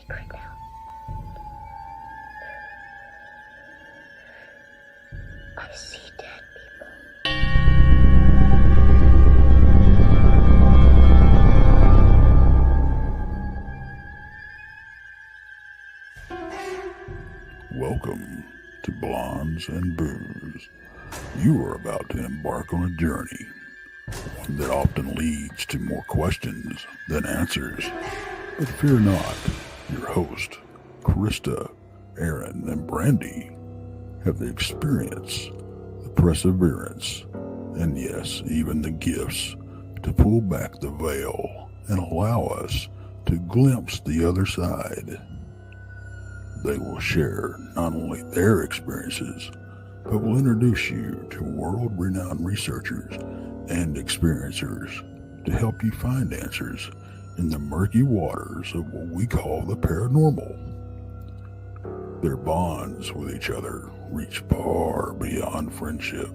secret now. I see dead people. Welcome to Blondes and Booze. You are about to embark on a journey, one that often leads to more questions than answers. But fear not, your host, Krista, Aaron, and Brandy have the experience, the perseverance, and yes, even the gifts to pull back the veil and allow us to glimpse the other side. They will share not only their experiences, but will introduce you to world-renowned researchers and experiencers to help you find answers in the murky waters of what we call the paranormal. Their bonds with each other reach far beyond friendship,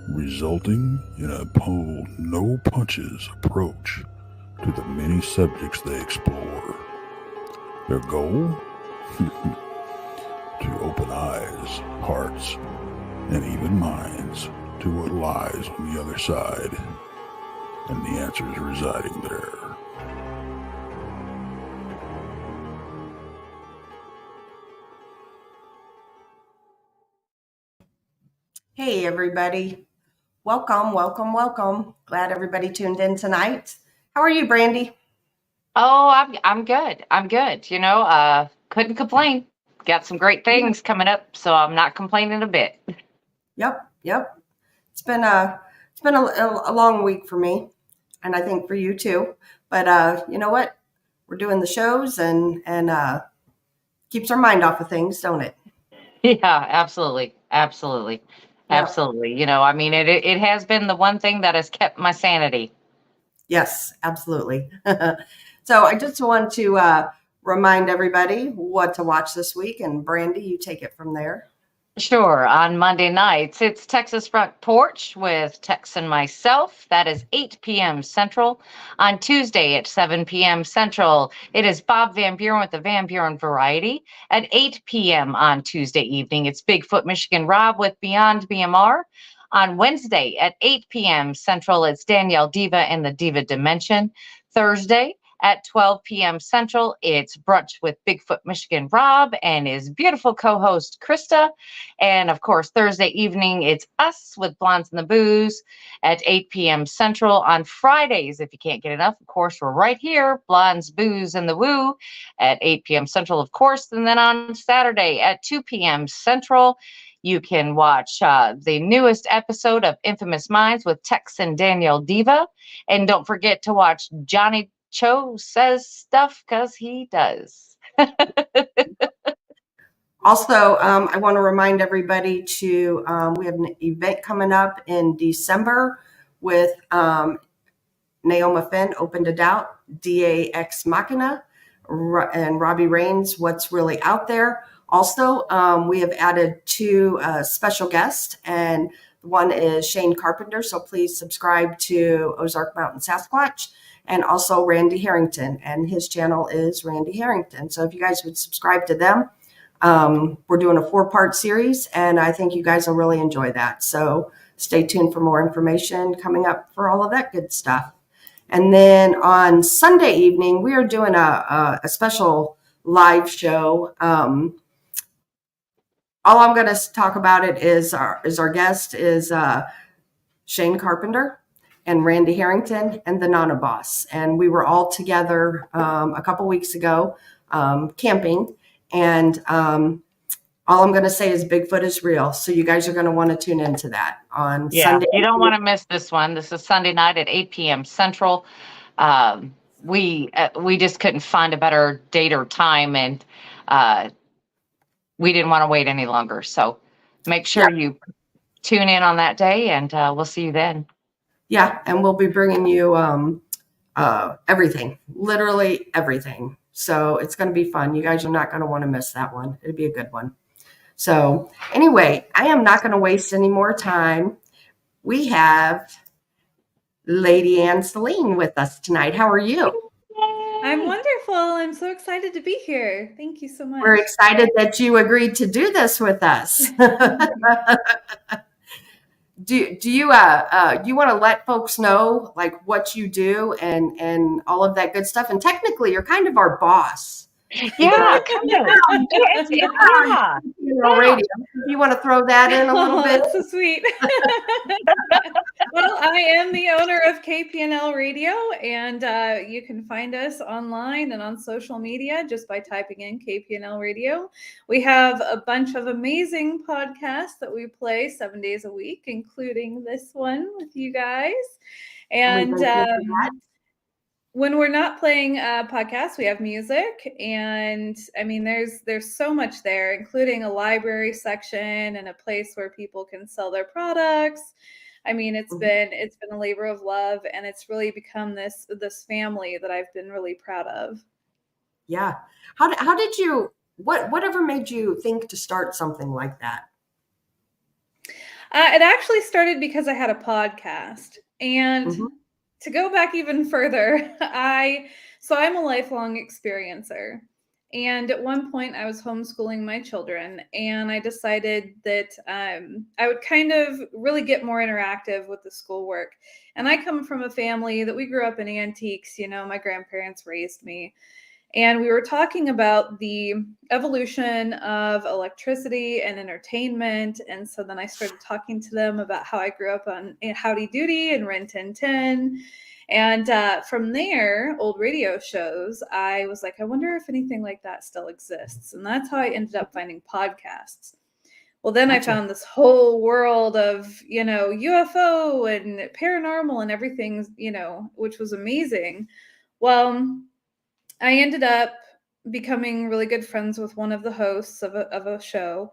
resulting in a pull-no-punches approach to the many subjects they explore. Their goal? To open eyes, hearts, and even minds to what lies on the other side, and the answers residing there. Hey everybody, welcome. Glad everybody tuned in tonight. How are you, Brandy? Oh, I'm good. Couldn't complain. Got some great things coming up, so I'm not complaining a bit. Yep. It's been a long week for me, and I think for you too. But you know what? We're doing the shows and keeps our mind off of things, don't it? Yeah, absolutely. It has been the one thing that has kept my sanity. Yes, absolutely. So I just want to remind everybody what to watch this week, and Brandy, you take it from there. Sure. On Monday nights, it's Texas Front Porch with Tex and myself. That is 8 p.m. Central. On Tuesday at 7 p.m. Central, it is Bob Van Buren with the Van Buren Variety. At 8 p.m. on Tuesday evening, it's Bigfoot Michigan Rob with Beyond BMR. On Wednesday at 8 p.m. Central, it's Danielle Diva and the Diva Dimension. Thursday at 12 p.m. Central, it's Brunch with Bigfoot Michigan Rob and his beautiful co-host Krista. And of course, Thursday evening, it's us with Blondes and the Booze at 8 p.m. Central. On Fridays, if you can't get enough, of course, we're right here, Blondes, Booze, and the Woo at 8 p.m. Central, of course. And then on Saturday at 2 p.m. Central, you can watch the newest episode of Infamous Minds with Tex and Danielle Diva. And don't forget to watch Johnny Cho Says Stuff, because he does. Also, I want to remind everybody to we have an event coming up in December with Naoma Finn, Open to Doubt, DA Ex Machina, and Robbie Raines, What's Really Out There. Also, we have added two special guests, and one is Shane Carpenter, so please subscribe to Ozark Mountain Sasquatch, and also Randy Harrington, and his channel is Randy Harrington. So if you guys would subscribe to them, we're doing a 4-part series, and I think you guys will really enjoy that. So stay tuned for more information coming up for all of that good stuff. And then on Sunday evening, we are doing a special live show. All I'm going to talk about it is our guest is Shane Carpenter and Randy Harrington and the Nana Boss. And we were all together a couple weeks ago camping. And all I'm going to say is Bigfoot is real. So you guys are going to want to tune into that on Sunday. You don't want to miss this one. This is Sunday night at 8 p.m. Central. We just couldn't find a better date or time, and we didn't want to wait any longer. So make sure you tune in on that day, and we'll see you then. Yeah, and we'll be bringing you everything, literally everything. So it's going to be fun. You guys are not going to want to miss that one. It'll be a good one. So anyway, I am not going to waste any more time. We have Lady Ann Selene with us tonight. How are you? I'm wonderful. I'm so excited to be here. Thank you so much. We're excited that you agreed to do this with us. Do you want to let folks know like what you do and all of that good stuff? And technically, you're kind of our boss. Yeah, kind of. Yeah. Radio. You want to throw that in a little bit? That's so sweet. Well, I am the owner of KPNL Radio, and you can find us online and on social media just by typing in KPNL Radio. We have a bunch of amazing podcasts that we play 7 days a week, including this one with you guys. And when we're not playing podcasts, we have music, and I mean, there's so much there, including a library section and a place where people can sell their products. I mean, it's been a labor of love, and it's really become this family that I've been really proud of. Yeah. How did you whatever made you think to start something like that? It actually started because I had a podcast, and to go back even further, I'm a lifelong experiencer. And at one point I was homeschooling my children, and I decided that I would kind of really get more interactive with the schoolwork. And I come from a family that we grew up in antiques. You know, my grandparents raised me. And we were talking about the evolution of electricity and entertainment. And so then I started talking to them about how I grew up on Howdy Doody and Ren Tin Tin. And from there, old radio shows, I was like, I wonder if anything like that still exists. And that's how I ended up finding podcasts. Well, then I found this whole world of, you know, UFO and paranormal and everything, you know, which was amazing. Well, I ended up becoming really good friends with one of the hosts of a show,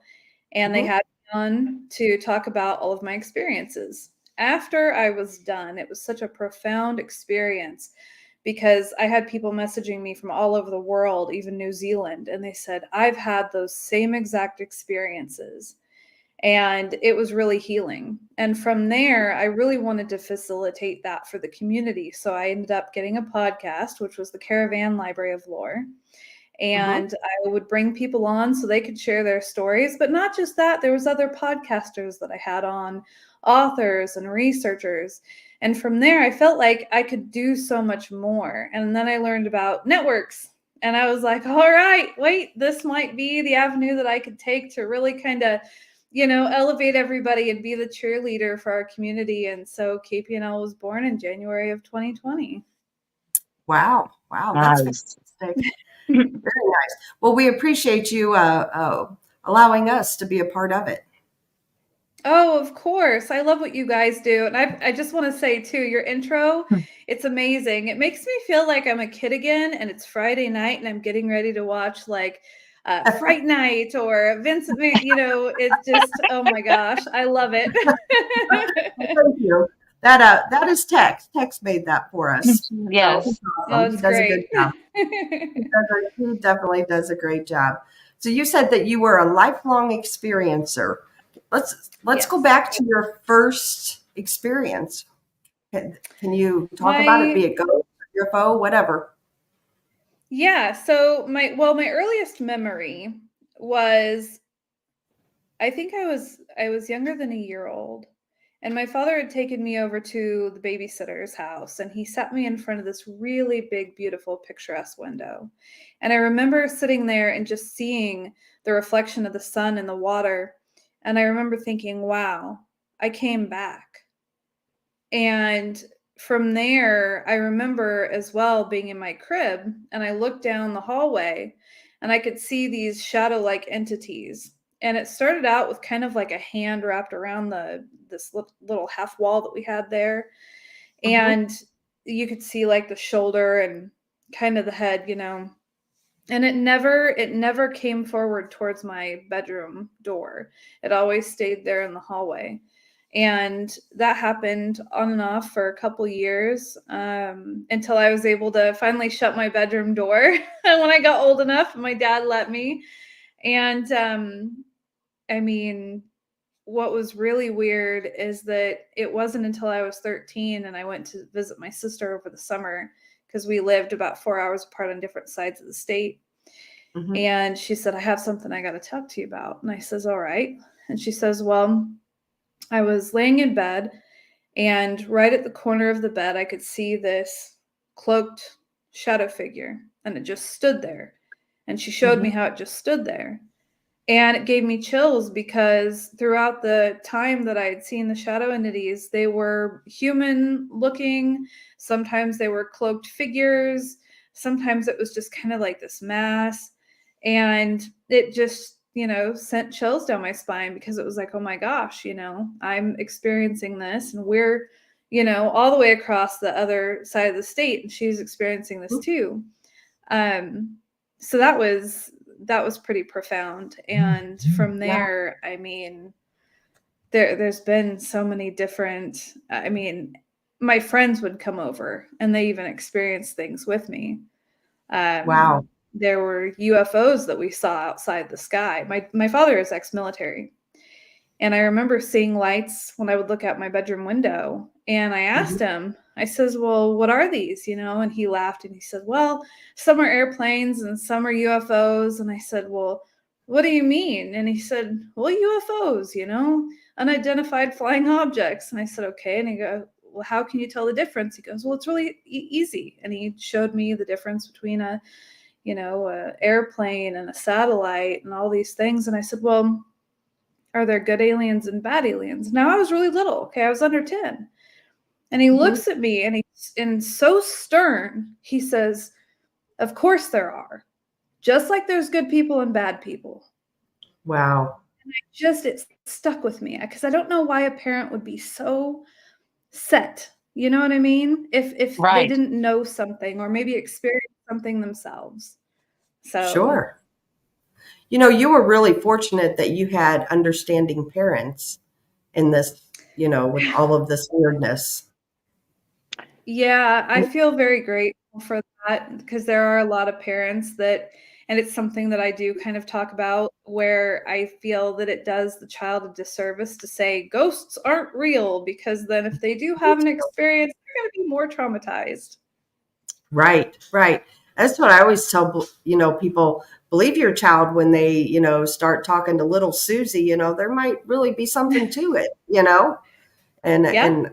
and they had me on to talk about all of my experiences. After I was done, it was such a profound experience because I had people messaging me from all over the world, even New Zealand, and they said, I've had those same exact experiences. And it was really healing. And from there, I really wanted to facilitate that for the community. So I ended up getting a podcast, which was the Caravan Library of Lore. And I would bring people on so they could share their stories. But not just that, there was other podcasters that I had on, authors and researchers. And from there, I felt like I could do so much more. And then I learned about networks. And I was like, all right, wait, this might be the avenue that I could take to really kind of, you know, elevate everybody and be the cheerleader for our community. And so KPNL was born in January of 2020. Wow. That's fantastic. Very nice. Well, we appreciate you allowing us to be a part of it. Oh, of course. I love what you guys do. And I just want to say too, your intro, it's amazing. It makes me feel like I'm a kid again, and it's Friday night and I'm getting ready to watch like Fright Night or Vincent, you know, it's just, oh my gosh, I love it. Thank you. That is Tex. Tex made that for us. Yes. So, Oh, it's great. He definitely does a great job. So you said that you were a lifelong experiencer. Let's go back to your first experience. Can you talk about it? Be it ghost, UFO, whatever. Yeah. So my earliest memory was, I think I was younger than a year old, and my father had taken me over to the babysitter's house, and he sat me in front of this really big, beautiful, picturesque window. And I remember sitting there and just seeing the reflection of the sun in the water. And I remember thinking, wow, I came back. And from there, I remember as well being in my crib, and I looked down the hallway and I could see these shadow-like entities. And it started out with kind of like a hand wrapped around this little half wall that we had there. And you could see like the shoulder and kind of the head, you know. And it never came forward towards my bedroom door. It always stayed there in the hallway. And that happened on and off for a couple years until I was able to finally shut my bedroom door when I got old enough. My dad let me. And I mean, what was really weird is that it wasn't until I was 13 and I went to visit my sister over the summer, because we lived about 4 hours apart on different sides of the state. Mhm. And she said, I have something I got to talk to you about. And I says, all right. And she says, well, I was laying in bed, and right at the corner of the bed, I could see this cloaked shadow figure, and it just stood there. And she showed me Mhm. how it just stood there. And it gave me chills because throughout the time that I had seen the shadow entities, they were human looking. Sometimes they were cloaked figures. Sometimes it was just kind of like this mass. And it just, sent chills down my spine because it was like, oh my gosh, I'm experiencing this, and we're, all the way across the other side of the state, and she's experiencing this too. So that was pretty profound. And from Yeah. there, I mean, there's been so many different, my friends would come over and they even experienced things with me. Wow. There were UFOs that we saw outside the sky. My father is ex-military, and I remember seeing lights when I would look out my bedroom window. And I asked him, I says, well, what are these? And he laughed and he said, well, some are airplanes and some are UFOs. And I said, well, what do you mean? And he said, well, UFOs, unidentified flying objects. And I said, okay. And he goes, well, how can you tell the difference? He goes, well, it's really easy. And he showed me the difference between a airplane and a satellite and all these things. And I said, well, are there good aliens and bad aliens? Now, I was really little. Okay. I was under 10. And he looks at me and so stern, he says, of course there are. Just like there's good people and bad people. Wow. And it stuck with me because I don't know why a parent would be so set. You know what I mean? If they Right. didn't know something or maybe experience something themselves. So Sure. You were really fortunate that you had understanding parents in this, with all of this weirdness. yeah, I feel very grateful for that because there are a lot of parents that, and it's something that I do kind of talk about, where I feel that it does the child a disservice to say ghosts aren't real, because then if they do have an experience, they're going to be more traumatized. Right, right. That's what I always tell, people, believe your child when they, start talking to little Susie, there might really be something to it, and Yeah.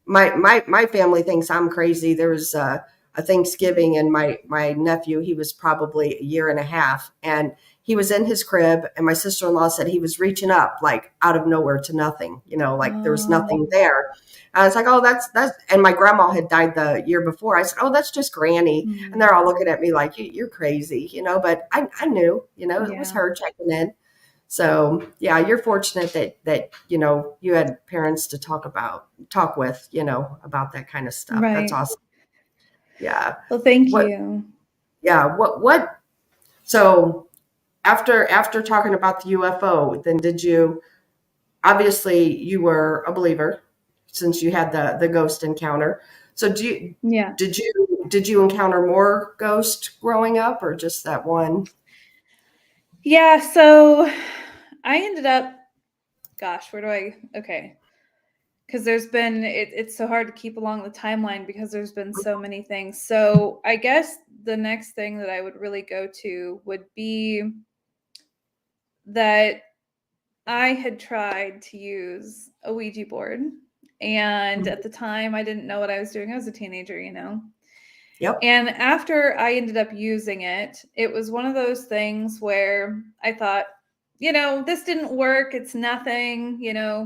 my family thinks I'm crazy. There was a Thanksgiving, and my nephew, he was probably a year and a half, and he was in his crib, and my sister-in-law said he was reaching up like out of nowhere to nothing, like there was nothing there. I was like, oh, that's, and my grandma had died the year before. I said, oh, that's just Granny. And they're all looking at me like, you're crazy, but I knew, it was Yeah. her checking in. So yeah, you're fortunate that you had parents to talk with, about that kind of stuff. That's Right. awesome. Yeah. Well, thank What? you. Yeah. What? So after talking about the UFO, then obviously you were a believer since you had the ghost encounter. So Yeah. did you encounter more ghosts growing up, or just that one? Yeah. So I ended up, gosh, okay. Because it's so hard to keep along the timeline because there's been so many things. So I guess the next thing that I would really go to would be that I had tried to use a Ouija board. And at the time, I didn't know what I was doing. I was a teenager, Yep. And after I ended up using it, it was one of those things where I thought, this didn't work. It's nothing,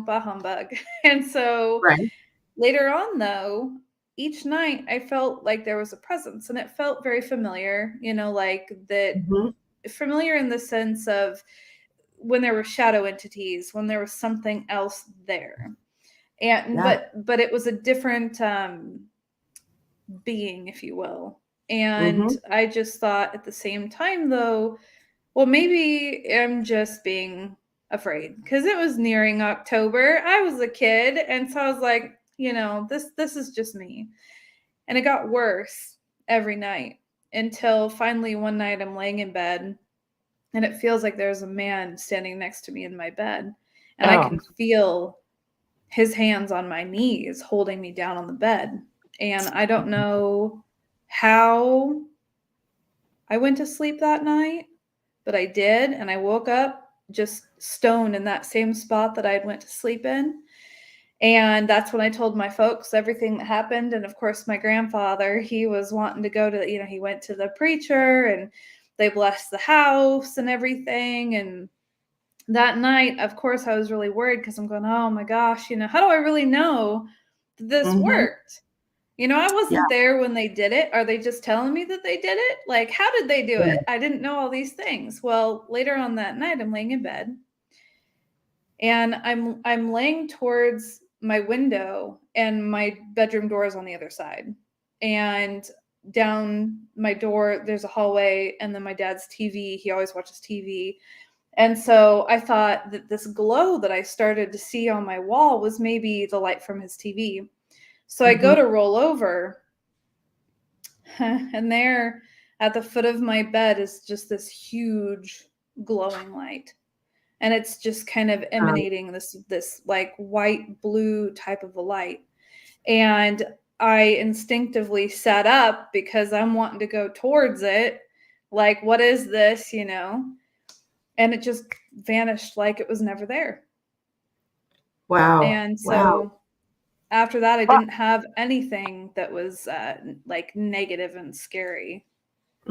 bah humbug. And so Right. later on, though, each night I felt like there was a presence, and it felt very familiar, like that, Mhm. familiar in the sense of when there were shadow entities, when there was something else there. And Yeah. but it was a different being, if you will. And Mhm. I just thought at the same time, though, well, maybe I'm just being afraid because it was nearing October. I was a kid, and so I was like, this is just me. And it got worse every night until finally one night I'm laying in bed, and it feels like there's a man standing next to me in my bed, and I Oh, can feel his hands on my knees holding me down on the bed. And I don't know how I went to sleep that night, but I did. And I woke up just stoned in that same spot that I had went to sleep in. And that's when I told my folks everything that happened. And of course, my grandfather, he was wanting to go to, he went to the preacher and they blessed the house and everything. And that night, of course, I was really worried because I'm going, oh my gosh, how do I really know that this worked? I wasn't there when they did it. Are they just telling me that they did it? Like, how did they do it? I didn't know all these things. Well, later on that night, I'm laying in bed and I'm laying towards my window and my bedroom door is on the other side. And down my door, there's a hallway, and then my dad's TV. He always watches TV. And so I thought that this glow that I started to see on my wall was maybe the light from his TV. So I go to roll over, and there at the foot of my bed is just this huge glowing light. And it's just kind of emanating this like white blue type of a light. And I instinctively sat up because I'm wanting to go towards it. Like, what is this, And it just vanished like it was never there. Wow. And so after that, I didn't have anything that was like negative and scary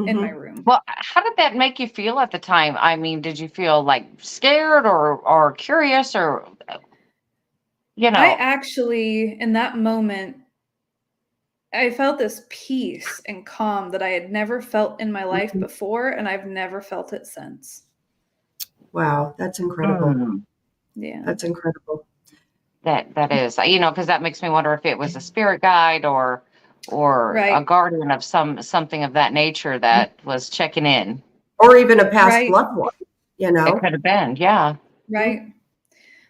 in my room. Well, how did that make you feel at the time? I mean, did you feel like scared or curious or, I actually, in that moment, I felt this peace and calm that I had never felt in my life before, and I've never felt it since. Wow, that's incredible. Yeah. That's incredible. That is, because that makes me wonder if it was a spirit guide or a guardian of something of that nature that was checking in. Or even a past loved one, It could have been, yeah. Right.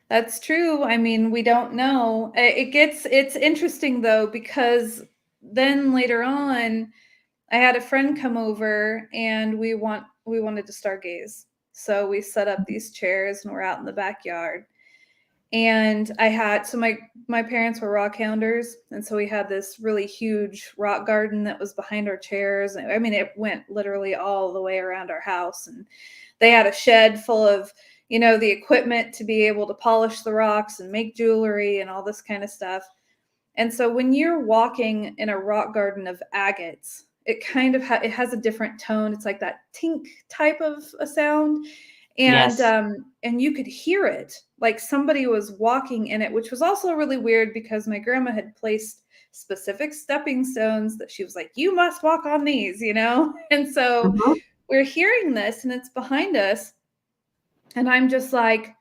That's true. I mean, we don't know. It's interesting though, because then later on, I had a friend come over and we wanted to stargaze. So we set up these chairs and we're out in the backyard. And my parents were rock hounders. And so we had this really huge rock garden that was behind our chairs. I mean, it went literally all the way around our house. And they had a shed full of, the equipment to be able to polish the rocks and make jewelry and all this kind of stuff. And so when you're walking in a rock garden of agates, it kind of it has a different tone. It's like that tink type of a sound. And and you could hear it like somebody was walking in it, which was also really weird because my grandma had placed specific stepping stones that she was like, you must walk on these, And so we're hearing this and it's behind us. And I'm just like,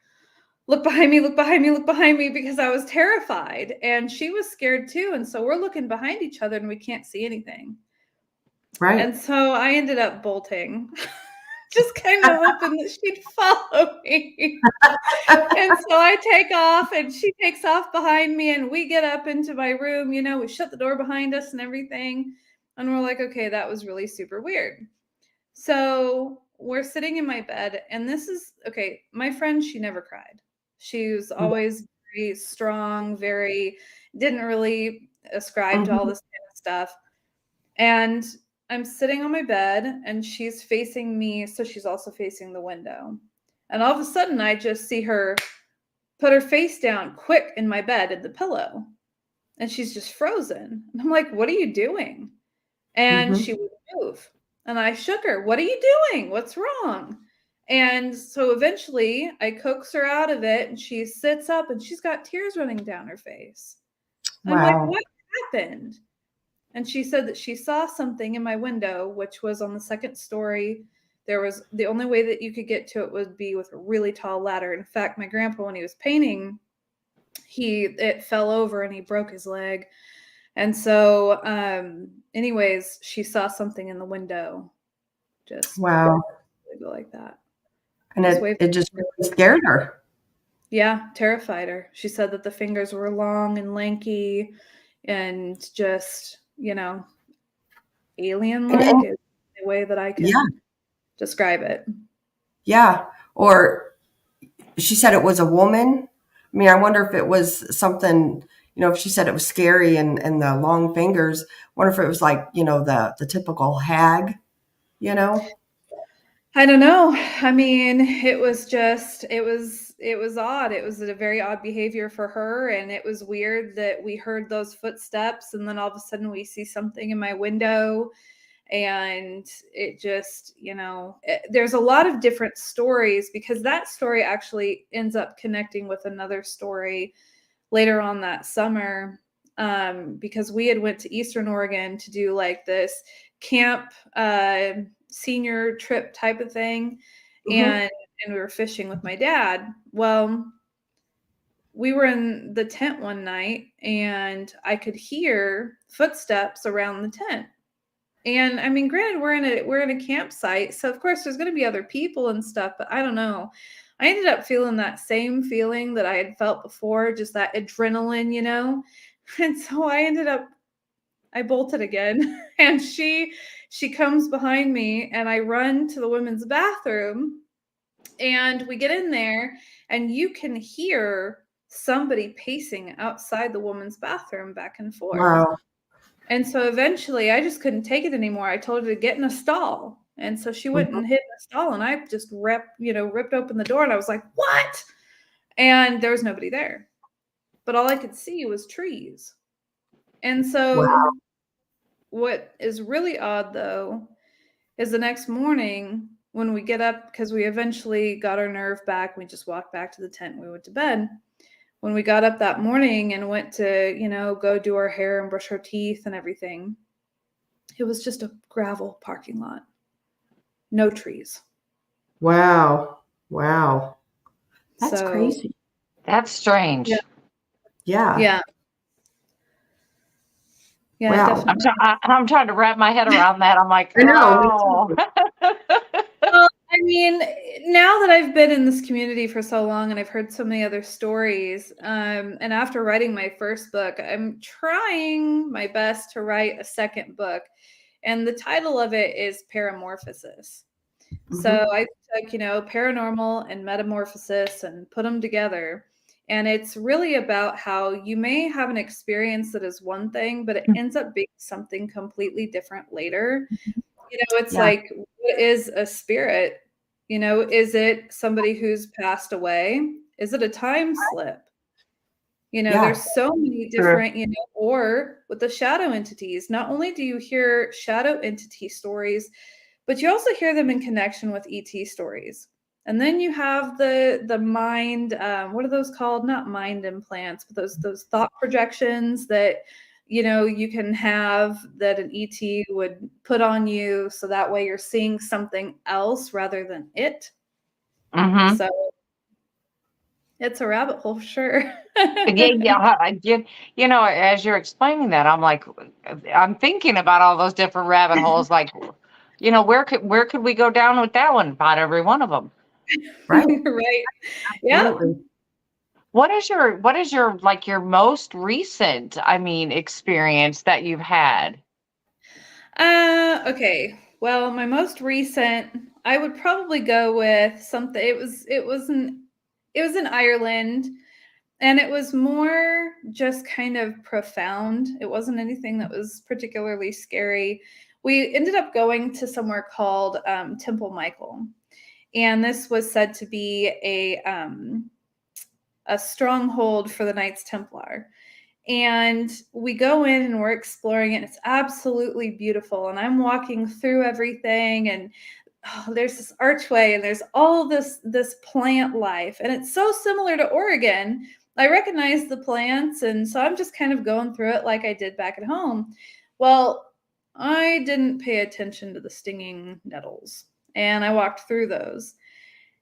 look behind me, look behind me, look behind me, because I was terrified. And she was scared too. And so we're looking behind each other and we can't see anything. Right. And so I ended up bolting. Just kind of hoping that she'd follow me. And so I take off and she takes off behind me and we get up into my room, we shut the door behind us and everything. And we're like, okay, that was really super weird. So we're sitting in my bed and this is, okay, my friend, she never cried. She was always very strong, didn't really ascribe to all this kind of stuff. And I'm sitting on my bed and she's facing me. So she's also facing the window. And all of a sudden I just see her put her face down quick in my bed in the pillow. And she's just frozen. And I'm like, what are you doing? And she wouldn't move. And I shook her. What are you doing? What's wrong? And so eventually I coax her out of it and she sits up and she's got tears running down her face. Wow. I'm like, what happened? And she said that she saw something in my window, which was on the second story. There was the only way that you could get to it would be with a really tall ladder. In fact, my grandpa, when he was painting, it fell over and he broke his leg. And so, anyways, she saw something in the window. Just go like that. And it just really scared her. Yeah, terrified her. She said that the fingers were long and lanky and just, alien-like is the way that I can describe it. Yeah. Or she said it was a woman. I mean, I wonder if it was something, if she said it was scary and the long fingers, wonder if it was like, the typical hag, I don't know. I mean, it was odd. It was a very odd behavior for her. And it was weird that we heard those footsteps and then all of a sudden we see something in my window. And it just, there's a lot of different stories, because that story actually ends up connecting with another story later on that summer, because we had went to Eastern Oregon to do like this camp senior trip type of thing. And we were fishing with my dad. Well, we were in the tent one night and I could hear footsteps around the tent. And I mean, granted, we're in a campsite, so of course there's going to be other people and stuff, but I don't know. I ended up feeling that same feeling that I had felt before, just that adrenaline, And so I bolted again, and she comes behind me, and I run to the women's bathroom, and we get in there, and you can hear somebody pacing outside the woman's bathroom back and forth. Wow. And so eventually I just couldn't take it anymore. I told her to get in a stall. And so she went and hid in a stall, and I just ripped open the door, and I was like, what? And there was nobody there. But all I could see was trees. And so what is really odd, though, is the next morning when we get up, because we eventually got our nerve back, we just walked back to the tent and we went to bed. When we got up that morning and went to, go do our hair and brush our teeth and everything, it was just a gravel parking lot. No trees. Wow. That's crazy. That's strange. Yeah. Wow. I'm trying to wrap my head around that. I'm like, I know. oh. Well, I mean, now that I've been in this community for so long and I've heard so many other stories, and after writing my first book, I'm trying my best to write a second book. And the title of it is Paramorphosis. So I took, paranormal and metamorphosis and put them together. And it's really about how you may have an experience that is one thing, but it ends up being something completely different later. It's like, what is a spirit? Is it somebody who's passed away? Is it a time slip? There's so many different, or with the shadow entities. Not only do you hear shadow entity stories, but you also hear them in connection with ET stories. And then you have the mind, what are those called? Not mind implants, but those thought projections that, you can have that an ET would put on you. So that way you're seeing something else rather than it. Mm-hmm. So it's a rabbit hole for sure. I did. As you're explaining that, I'm thinking about all those different rabbit holes. Like, where could we go down with that one? About every one of them. Right. Right. Yeah. What is your like your most recent, experience that you've had? Okay. Well, my most recent, I would probably go with something. It was in Ireland, and it was more just kind of profound. It wasn't anything that was particularly scary. We ended up going to somewhere called Temple Michael, and this was said to be a stronghold for the Knights Templar. And we go in and we're exploring it. It's absolutely beautiful. And I'm walking through everything, and there's this archway, and there's all this plant life. And it's so similar to Oregon. I recognize the plants. And so I'm just kind of going through it like I did back at home. Well, I didn't pay attention to the stinging nettles, and I walked through those.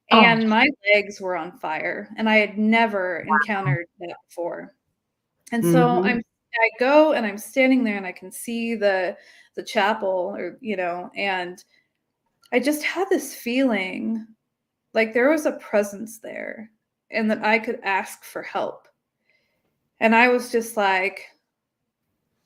And my legs were on fire, and I had never encountered that before. And so I go and I'm standing there, and I can see the chapel, and I just had this feeling like there was a presence there and that I could ask for help. And I was just like,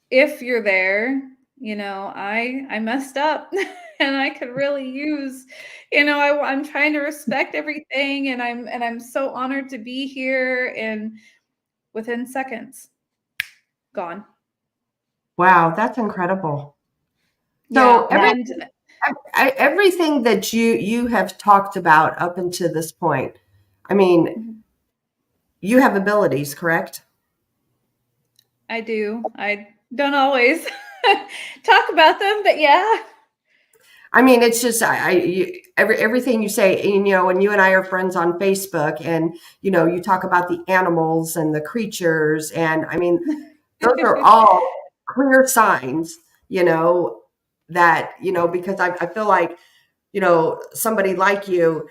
if you're there, I messed up and I could really use, I'm trying to respect everything, and I'm so honored to be here. And within seconds, gone. Wow, that's incredible. Yeah, So and everything that you have talked about up until this point, I mean, you have abilities, correct? I do. I don't always talk about them, but yeah. I mean, it's just everything you say, and, you know, and you and I are friends on Facebook, and you know, you talk about the animals and the creatures, and I mean, those are all clear signs, you know, that, you know, because I feel like, you know, somebody like you,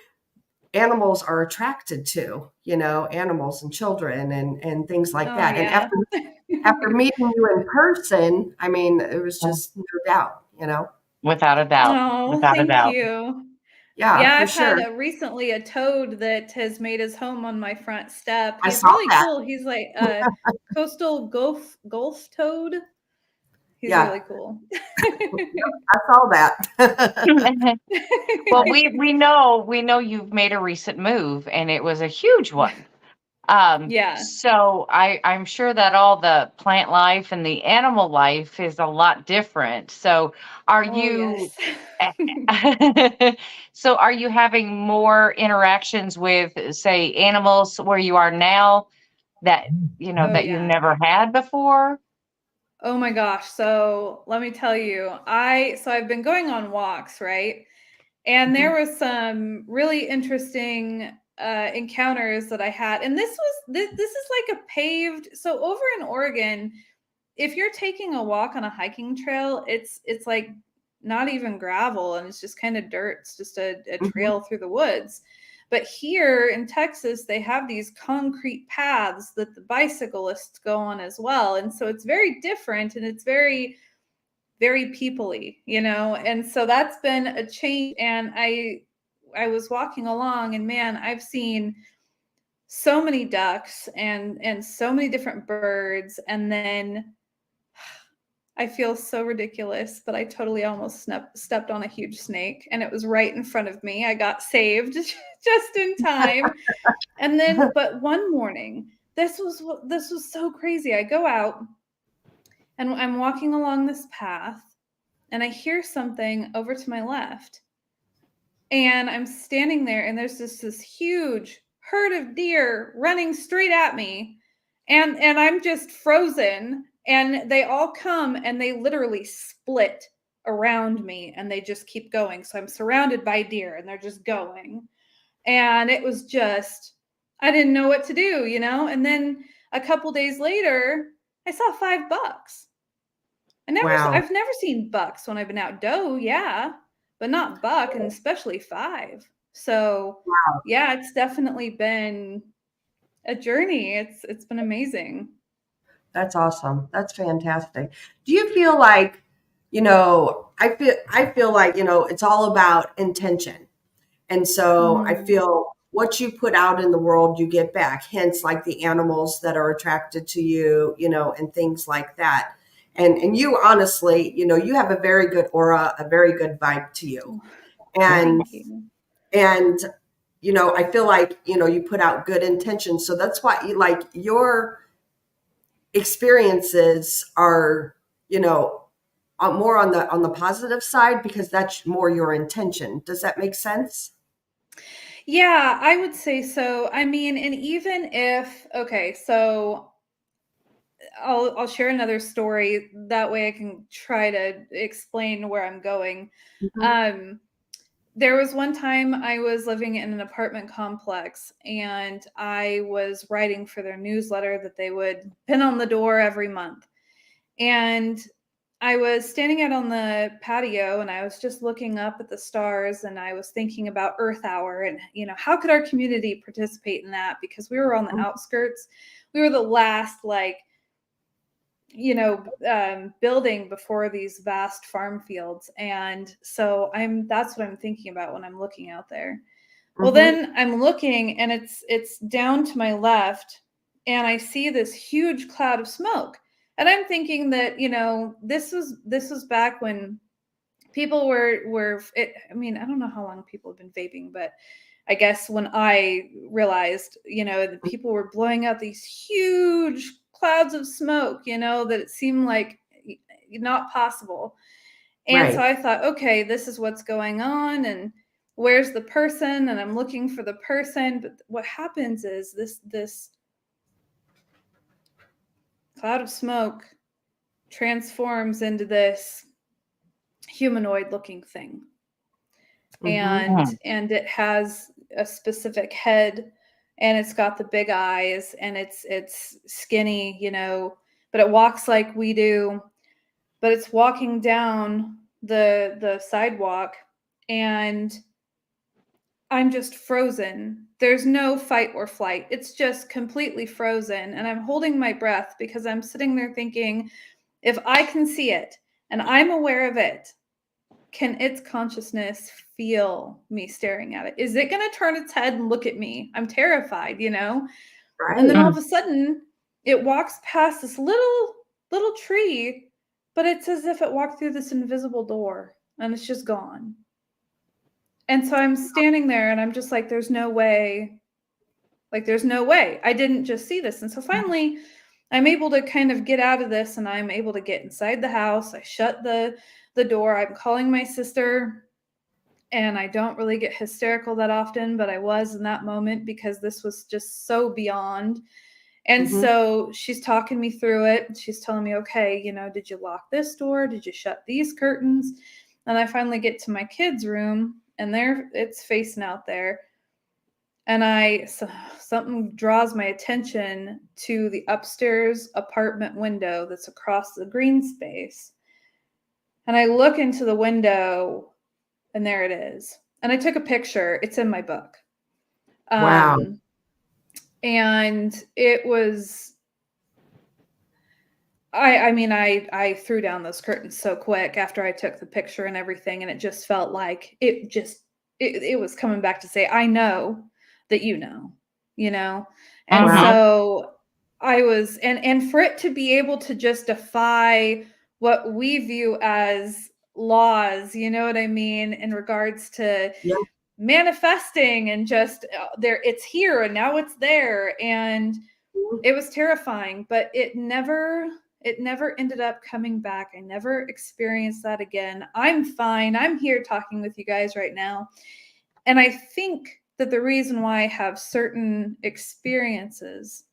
animals are attracted to, you know, animals and children and things like Oh that. And yeah. after meeting you in person, I mean, it was just no doubt, you know. Without a doubt. Oh, Without a thank doubt. you. Yeah, Yeah, for I've had sure. recently a toad that has made his home on my front step. I He's saw really that. cool. He's like a coastal gulf toad. He's Yeah, really cool. I saw that. Well, we know you've made a recent move, and it was a huge one. Yeah. So I'm sure that all the plant life and the animal life is a lot different. So are Oh you yes. so are you having more interactions with, say, animals where you are now that Oh that you yeah. never had before? Oh my gosh. So let me tell you, I've been going on walks, right? And there Mhm. was some really interesting encounters that I had. And this is like a paved, so over in Oregon, if you're taking a walk on a hiking trail, it's like not even gravel and it's just kind of dirt. It's just a Mhm. trail through the woods. But here in Texas, they have these concrete paths that the bicyclists go on as well. And so it's very different and it's very, very people-y, you know? And so that's been a change. And I was walking along and man, I've seen so many ducks and so many different birds. And then I feel so ridiculous, but I totally almost stepped on a huge snake and it was right in front of me. I got saved just in time. And then, but one morning, this was so crazy. I go out and I'm walking along this path and I hear something over to my left. And I'm standing there and there's this huge herd of deer running straight at me. And I'm just frozen and they all come and they literally split around me and they just keep going. So I'm surrounded by deer and they're just going. And it was just I didn't know what to do, you know? And then a couple days later, I saw 5 bucks. Wow. I've never seen bucks when I've been out. Doe, yeah, but not buck, and especially 5. So yeah, it's definitely been a journey. It's been amazing. That's awesome. That's fantastic. Do you feel like, you know, I feel like, you know, it's all about intention. And so I Mm. feel what you put out in the world, you get back. Hence, like the animals that are attracted to you, you know, and things like that. And you honestly, you know, you have a very good aura, a very good vibe to you. And Thank you. and you know, I feel like, you know, you put out good intentions. So that's why you like your experiences are, you know, more on the positive side because that's more your intention. Does that make sense? Yeah, I would say so. I mean, and even if okay, so I'll share another story that way I can try to explain where I'm going. Mhm. Um There was one time I was living in an apartment complex and I was writing for their newsletter that they would pin on the door every month. And I was standing out on the patio and I was just looking up at the stars and I was thinking about Earth Hour and, you know, how could our community participate in that? Because we were on the outskirts. We were the last, like, building before these vast farm fields. And so that's what I'm thinking about when I'm looking out there. Well, Mhm. then I'm looking and it's down to my left and I see this huge cloud of smoke. And I'm thinking that, this was back when people I mean, I don't know how long people have been vaping, but I guess when I realized, that people were blowing out these huge clouds of smoke, that it seemed like not possible. And so I thought, okay, this is what's going on, and where's the person? And I'm looking for the person. But what happens is this cloud of smoke transforms into this humanoid looking thing. And it has a specific head, and it's got the big eyes, and it's skinny, but it walks like we do, but it's walking down the sidewalk, and I'm just frozen. There's no fight or flight. It's just completely frozen. And I'm holding my breath because I'm sitting there thinking, if I can see it and I'm aware of it, can its consciousness feel me staring at it? Is it going to turn its head and look at me? I'm terrified, Right. And then all of a sudden it walks past this little tree, but it's as if it walked through this invisible door and it's just gone. And so I'm standing there and I'm just like, there's no way. Like, there's no way. I didn't just see this. And so finally I'm able to kind of get out of this, and I'm able to get inside the house. I shut the door. I'm calling my sister, and I don't really get hysterical that often, but I was in that moment because this was just so beyond. And so she's talking me through it. She's telling me, okay, did you lock this door? Did you shut these curtains? And I finally get to my kids' room, and it's facing out there. And something draws my attention to the upstairs apartment window that's across the green space. And I look into the window, and there it is. And I took a picture. It's in my book. Wow. And it was, I threw down those curtains so quick after I took the picture and everything. And it just felt like it was coming back to say, I know that And so I was, and for it to be able to just defy what we view as laws, you know what I mean, in regards to manifesting and just it's here and now it's there. And it was terrifying, but it never ended up coming back. I never experienced that again. I'm fine. I'm here talking with you guys right now. And I think that the reason why I have certain experiences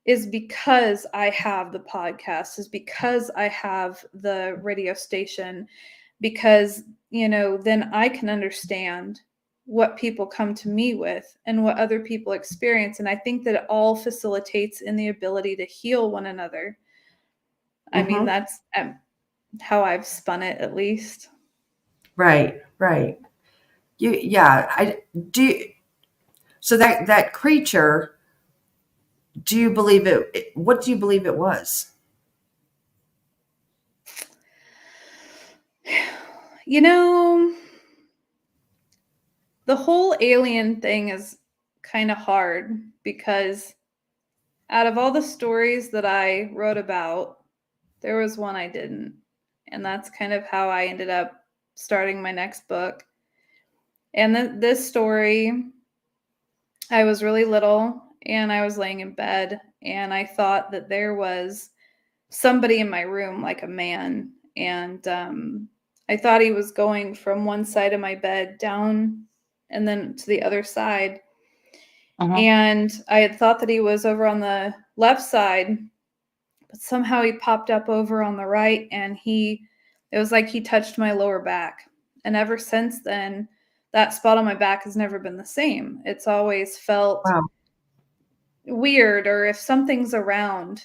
is because I have the podcast, is because I have the radio station, because, then I can understand what people come to me with and what other people experience. And I think that it all facilitates in the ability to heal one another. I mean, that's how I've spun it, at least. Right. So that creature, do you believe it? What do you believe it was? The whole alien thing is kind of hard because out of all the stories that I wrote about, there was one I didn't. And that's kind of how I ended up starting my next book. And this story, I was really little and I was laying in bed and I thought that there was somebody in my room, like a man. And I thought he was going from one side of my bed down and then to the other side. And I had thought that he was over on the left side, but somehow he popped up over on the right, and it was like he touched my lower back. And ever since then, that spot on my back has never been the same. It's always felt weird, or if something's around,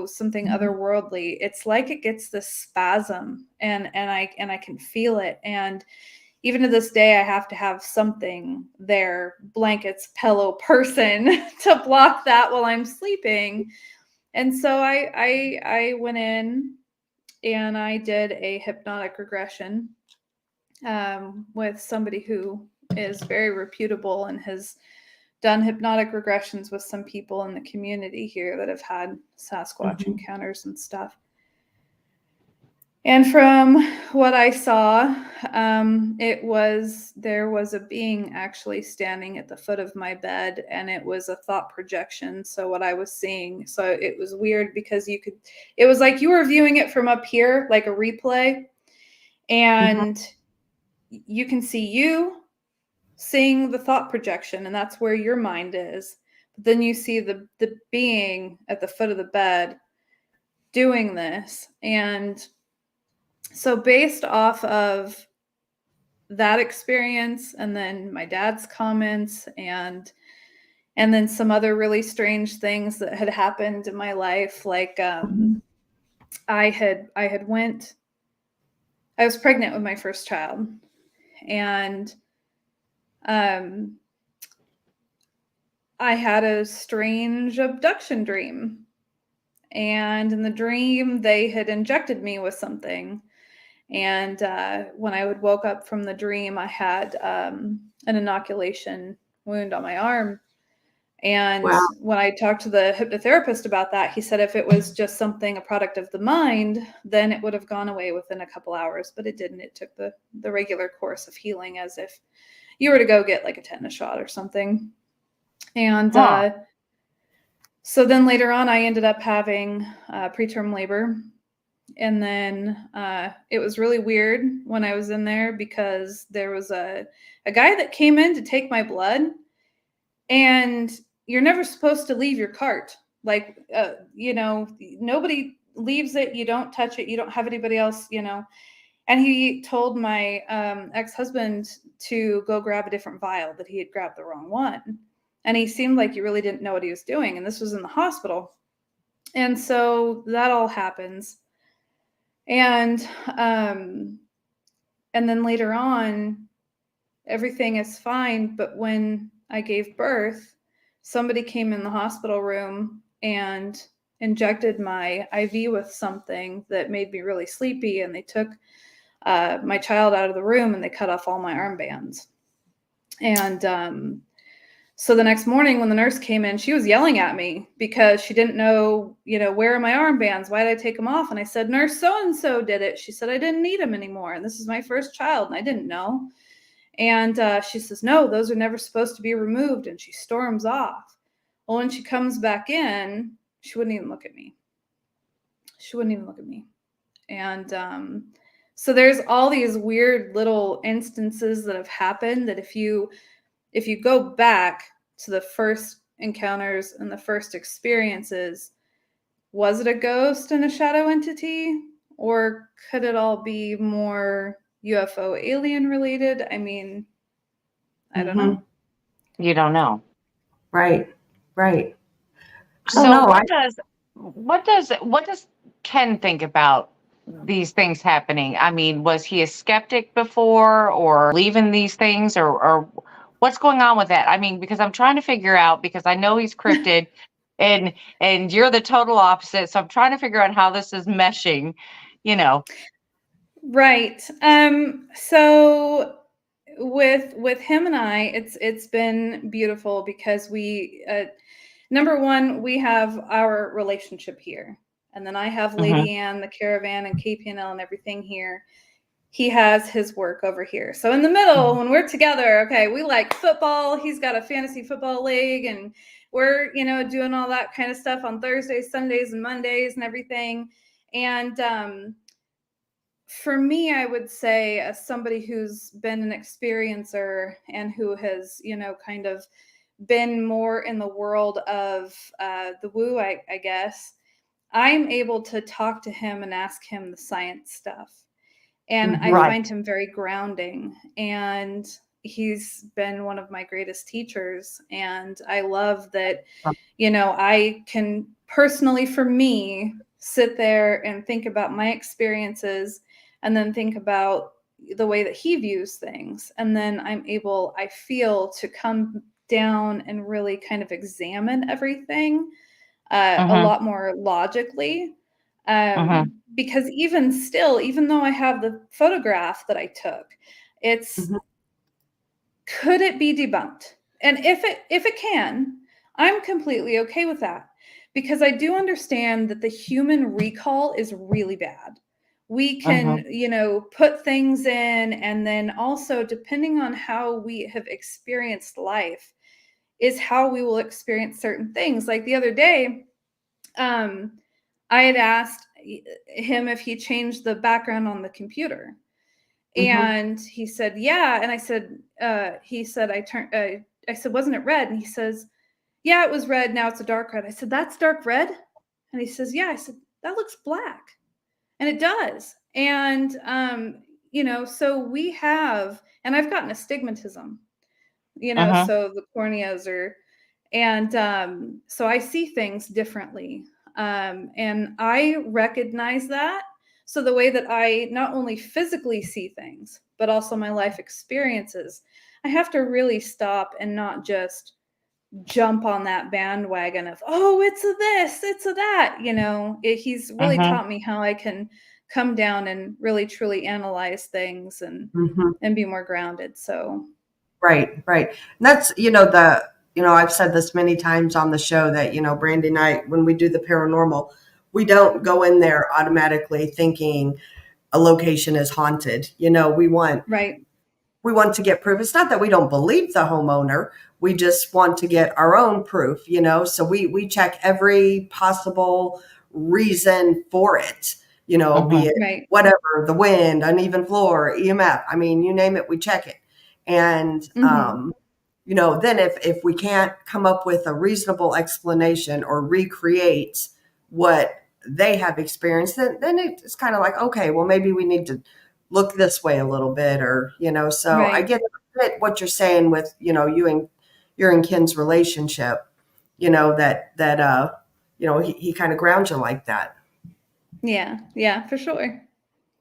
something otherworldly, it's like it gets this spasm, and I can feel it. And even to this day, I have to have something there, blankets, pillow, person, to block that while I'm sleeping. And so I went in and I did a hypnotic regression with somebody who is very reputable and has done hypnotic regressions with some people in the community here that have had Sasquatch encounters and stuff. And from what I saw, there was a being actually standing at the foot of my bed, and it was a thought projection. So what I was seeing, so it was weird because it was like you were viewing it from up here, like a replay, and you can see you seeing the thought projection, and that's where your mind is. But then you see the being at the foot of the bed doing this. And so based off of that experience, and then my dad's comments, and then some other really strange things that had happened in my life, like I was pregnant with my first child, and I had a strange abduction dream. And in the dream, they had injected me with something. And when I woke up from the dream, I had an inoculation wound on my arm. And when I talked to the hypnotherapist about that, he said if it was just something, a product of the mind, then it would have gone away within a couple hours. But it didn't. It took the regular course of healing, as if you were to go get like a tetanus shot or something. And so then later on, I ended up having preterm labor. And then it was really weird when I was in there, because there was a guy that came in to take my blood, and you're never supposed to leave your cart. Like, nobody leaves it. You don't touch it. You don't have anybody else, And he told my ex-husband to go grab a different vial, that he had grabbed the wrong one. And he seemed like he really didn't know what he was doing. And this was in the hospital. And so that all happens. And then later on, everything is fine. But when I gave birth, somebody came in the hospital room and injected my IV with something that made me really sleepy. And they took my child out of the room, and they cut off all my armbands. And so the next morning when the nurse came in, she was yelling at me because she didn't know, where are my armbands? Why did I take them off? And I said, Nurse so-and-so did it. She said, I didn't need them anymore. And this is my first child, and I didn't know. And she says, no, those are never supposed to be removed. And she storms off. Well, when she comes back in, she wouldn't even look at me. And so there's all these weird little instances that have happened that if you go back to the first encounters and the first experiences, was it a ghost and a shadow entity? Or could it all be more UFO alien related? I mean, I don't know. You don't know. Right. So what does Ken think about these things happening? I mean, was he a skeptic before, or believe in these things, or what's going on with that? I mean, because I'm trying to figure out, because I know he's cryptid and you're the total opposite. So I'm trying to figure out how this is meshing, Right. So with him and I, it's been beautiful, because we number one, we have our relationship here. And then I have Lady Ann, the caravan, and KPNL and everything here. He has his work over here. So in the middle, when we're together, okay, we like football. He's got a fantasy football league, and we're, doing all that kind of stuff on Thursdays, Sundays, and Mondays and everything. And for me, I would say, as somebody who's been an experiencer and who has, kind of been more in the world of the woo, I guess, I'm able to talk to him and ask him the science stuff. And I find him very grounding, and he's been one of my greatest teachers. And I love that, I can personally, for me, sit there and think about my experiences, and then think about the way that he views things. And then I'm able, I feel, to come down and really kind of examine everything a lot more logically. Because even still, even though I have the photograph that I took, it's could it be debunked? And if it can, I'm completely okay with that, because I do understand that the human recall is really bad. we can, put things in, and then also depending on how we have experienced life is how we will experience certain things. Like the other day, I had asked him if he changed the background on the computer. And he said, yeah. And I said, he said, I said, wasn't it red? And he says, yeah, it was red. Now it's a dark red. I said, that's dark red. And he says, yeah. I said, that looks black. And it does. And, so we have, and I've gotten astigmatism, so the corneas are, and so I see things differently. And I recognize that. So the way that I not only physically see things, but also my life experiences, I have to really stop and not just jump on that bandwagon of, oh, it's a this, it's a that, he's really taught me how I can come down and really truly analyze things and be more grounded. So right. And that's, I've said this many times on the show that, Brandy and I, when we do the paranormal, we don't go in there automatically thinking a location is haunted. We want to get proof. It's not that we don't believe the homeowner. We just want to get our own proof, so we check every possible reason for it, be it whatever, the wind, uneven floor, EMF. I mean, you name it, we check it. And, then if we can't come up with a reasonable explanation or recreate what they have experienced, then it's kind of like, okay, well, maybe we need to look this way a little bit, or, so I get what you're saying with, you and your and Ken's relationship, that he kind of grounds you like that. Yeah, for sure.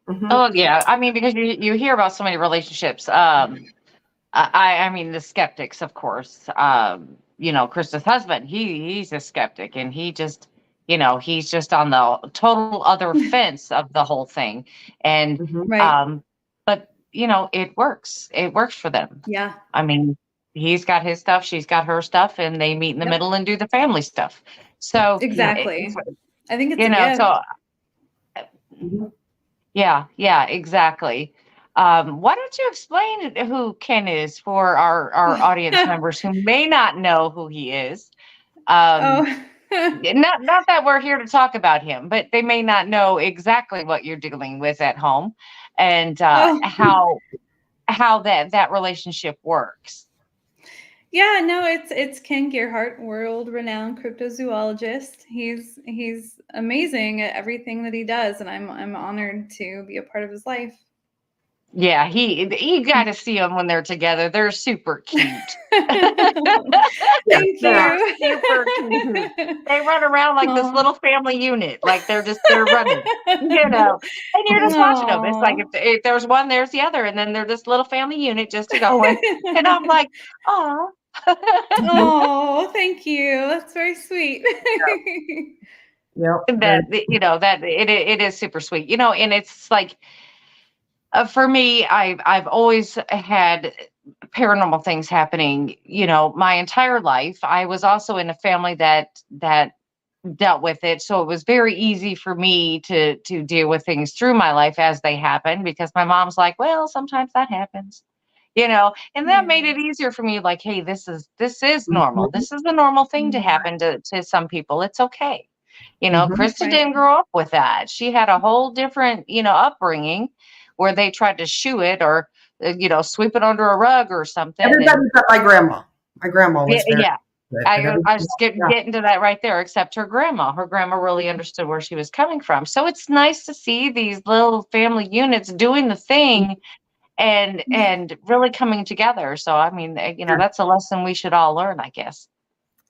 Oh yeah. I mean, because you hear about so many relationships. I mean, the skeptics, of course, Krista's husband, he's a skeptic, and he just, he's just on the total other fence of the whole thing. And, but it works. It works for them. Yeah. I mean, he's got his stuff, she's got her stuff, and they meet in the middle and do the family stuff. So exactly. I think it's a gift. So yeah, exactly. Why don't you explain who Ken is for our audience members who may not know who he is? Not that we're here to talk about him, but they may not know exactly what you're dealing with at home, and how that relationship works. Yeah, no, it's Ken Gerhardt, world-renowned cryptozoologist. He's amazing at everything that he does, and I'm honored to be a part of his life. Yeah, you got to see them when they're together. They're super cute. Thank you. Super cute. They run around like this little family unit, like they're running, and you're just watching them. It's like if there's one, there's the other, and then they're this little family unit just going. And I'm like, oh. Oh, thank you. That's very sweet. That it is super sweet, and it's like, for me, I've always had paranormal things happening, my entire life. I was also in a family that dealt with it, so it was very easy for me to deal with things through my life as they happen, because my mom's like, well, sometimes that happens. And that made it easier for me. Like, hey, this is normal. This is a normal thing to happen to some people. It's okay. Krista didn't grow up with that. She had a whole different, upbringing where they tried to shoo it or, sweep it under a rug or something. Everybody but my grandma. My grandma was there. Yeah. I was getting to that right there, except her grandma. Her grandma really understood where she was coming from. So it's nice to see these little family units doing the thing and really coming together. So, I mean, that's a lesson we should all learn, I guess.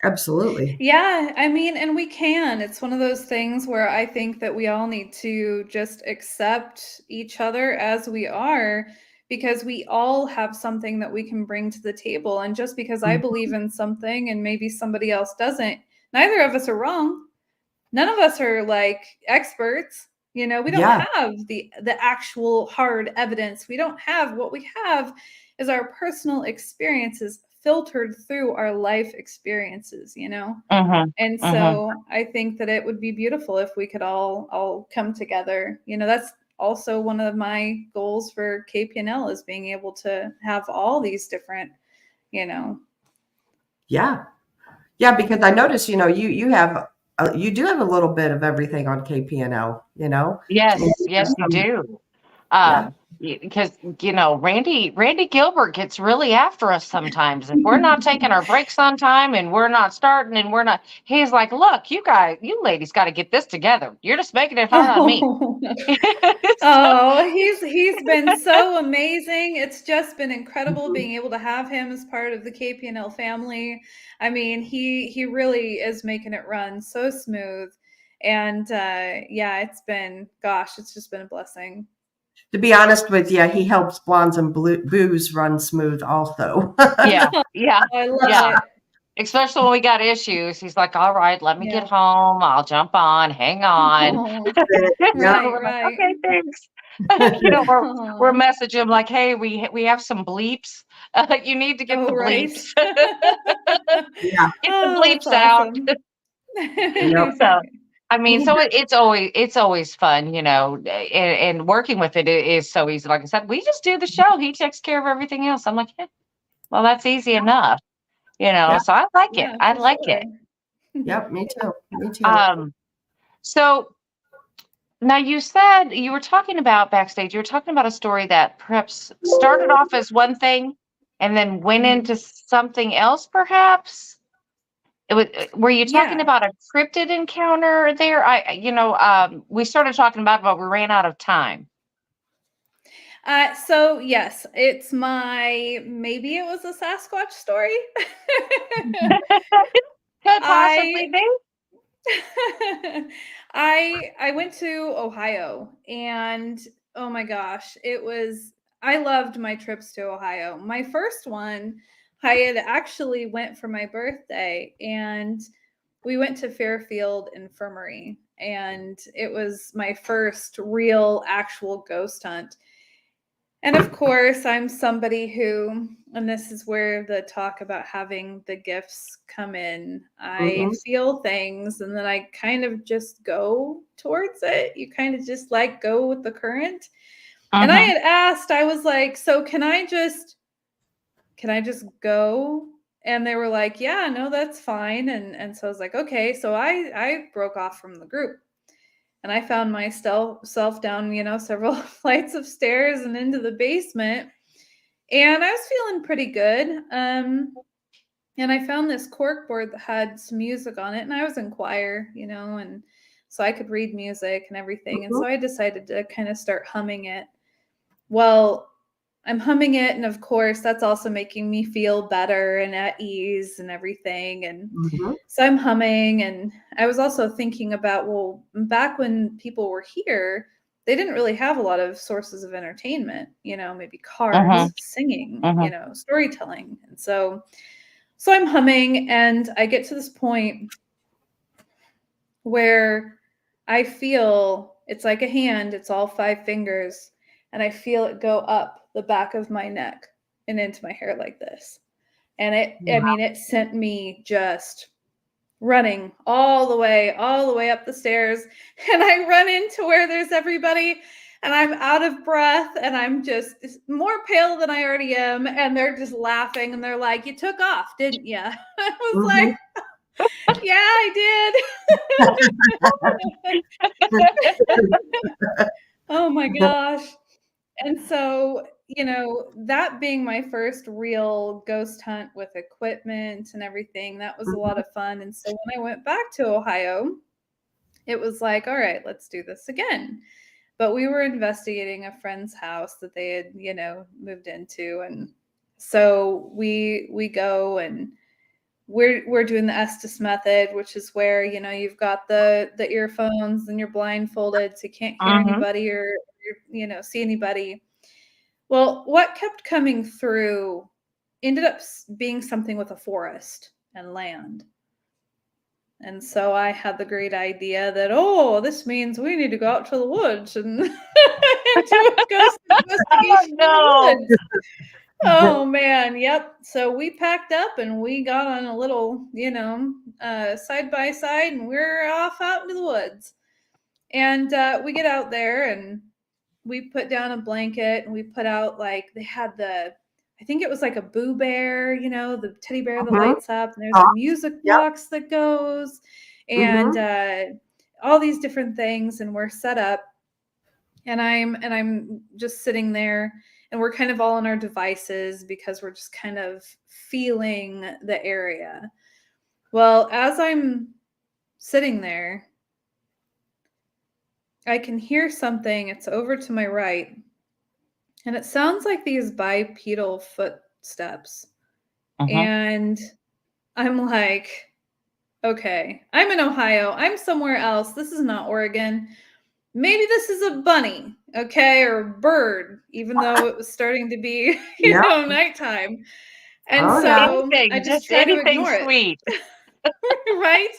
Absolutely. Yeah, I mean, and we can. It's one of those things where I think that we all need to just accept each other as we are, because we all have something that we can bring to the table. And just because I believe in something and maybe somebody else doesn't, neither of us are wrong. None of us are like experts. We don't have the actual hard evidence. We don't have. What we have is our personal experiences filtered through our life experiences, and so I think that it would be beautiful if we could all come together. That's also one of my goals for KPNL is being able to have all these different, Yeah. Yeah, because I noticed, you do have a little bit of everything on KPNL, Yes, yes, you do. Yeah. Because Randy Gilbert gets really after us sometimes if we're not taking our breaks on time and we're not starting and we're not. He's like, "Look, you ladies got to get this together. You're just making it hard on me." Oh, So, he's been so amazing. It's just been incredible being able to have him as part of the KPNL family. I mean, he really is making it run so smooth. And it's just been a blessing. To be honest with you, he helps Blondes and Booze run smooth also. yeah, yeah, I love yeah. it. Especially when we got issues, he's like, "All right, let me get Yeah. home. I'll jump on. Hang on." Oh, Yeah. So we're like, right. "Okay, thanks." We're Oh, messaging him like, "Hey, we have some bleeps. You need to get the right. bleeps. Yeah. Get the That's bleeps out." awesome. Yep. So I mean, so it's always fun, and working with it is so easy. Like I said, we just do the show. He takes care of everything else. I'm like, yeah, well, that's easy enough, Yeah. So I like it. Yeah, I for like sure. it. Yep. Me too. Me too. So now you said you were talking about backstage, you were talking about a story that perhaps started off as one thing and then went Mhm. into something else, perhaps. Were you talking Yeah. about a cryptid encounter there? We started talking about it, but we ran out of time. So yes, maybe it was a Sasquatch story. Could possibly I be. I went to Ohio, and oh my gosh, I loved my trips to Ohio. My first one, I had actually went for my birthday, and we went to Fairfield Infirmary, and it was my first real actual ghost hunt. And of course, I'm somebody who, and this is where the talk about having the gifts come in. I Mhm. feel things and then I kind of just go towards it. You kind of just like go with the current. And I Mm-hmm. had asked, I was like, so can I just go? And they were like, yeah, no, that's fine. And so I was like, okay. So I broke off from the group. And I found myself down, several flights of stairs and into the basement. And I was feeling pretty good. And I found this cork board that had some music on it. And I was in choir, and so I could read music and everything. And Mhm. so I decided to kind of start humming it. Well, I'm humming it. And of course, that's also making me feel better and at ease and everything. And Mhm. so I'm humming, and I was also thinking about, well, back when people were here, they didn't really have a lot of sources of entertainment, maybe Mm-hmm. cards, singing, Mm-hmm. storytelling. And so I'm humming, and I get to this point where I feel it's like a hand, it's all 5 fingers, and I feel it go up the back of my neck and into my hair like this. And it sent me just running all the way up the stairs, and I run into where there's everybody, and I'm out of breath, and I'm just more pale than I already am, and they're just laughing, and they're like, "You took off, didn't you?" I was like, Mhm. "Yeah, I did." Oh my gosh. And so, that being my first real ghost hunt with equipment and everything, that was a lot of fun. And so when I went back to Ohio, it was like, all right, let's do this again. But we were investigating a friend's house that they had, moved into. And so we go, and we're doing the Estes method, which is where, you've got the earphones and you're blindfolded, so you can't hear Mm-hmm. anybody or see anybody. Well, what kept coming through ended up being something with a forest and land. And so I had the great idea that, this means we need to go out to the woods and, and do a ghost Oh investigation in the no. woods. Oh man, yep. So we packed up and we got on a little, side by side, and we're off out into the woods. And we get out there, and we put down a blanket and we put out like they had I think it was like a Boo Bear, you know, the teddy bear that lights up, and there's a music box that goes, and all these different things, and we're set up, and I'm just sitting there, and we're kind of all on our devices because we're just kind of feeling the area. Well, as I'm sitting there, I can hear something. It's over to my right. And it sounds like these bipedal footsteps. And I'm like, okay, I'm in Ohio. I'm somewhere else. This is not Oregon. Maybe this is a bunny, okay, or a bird, even though it was starting to be, you know, nighttime. And so I just try to ignore sweet. it. Right?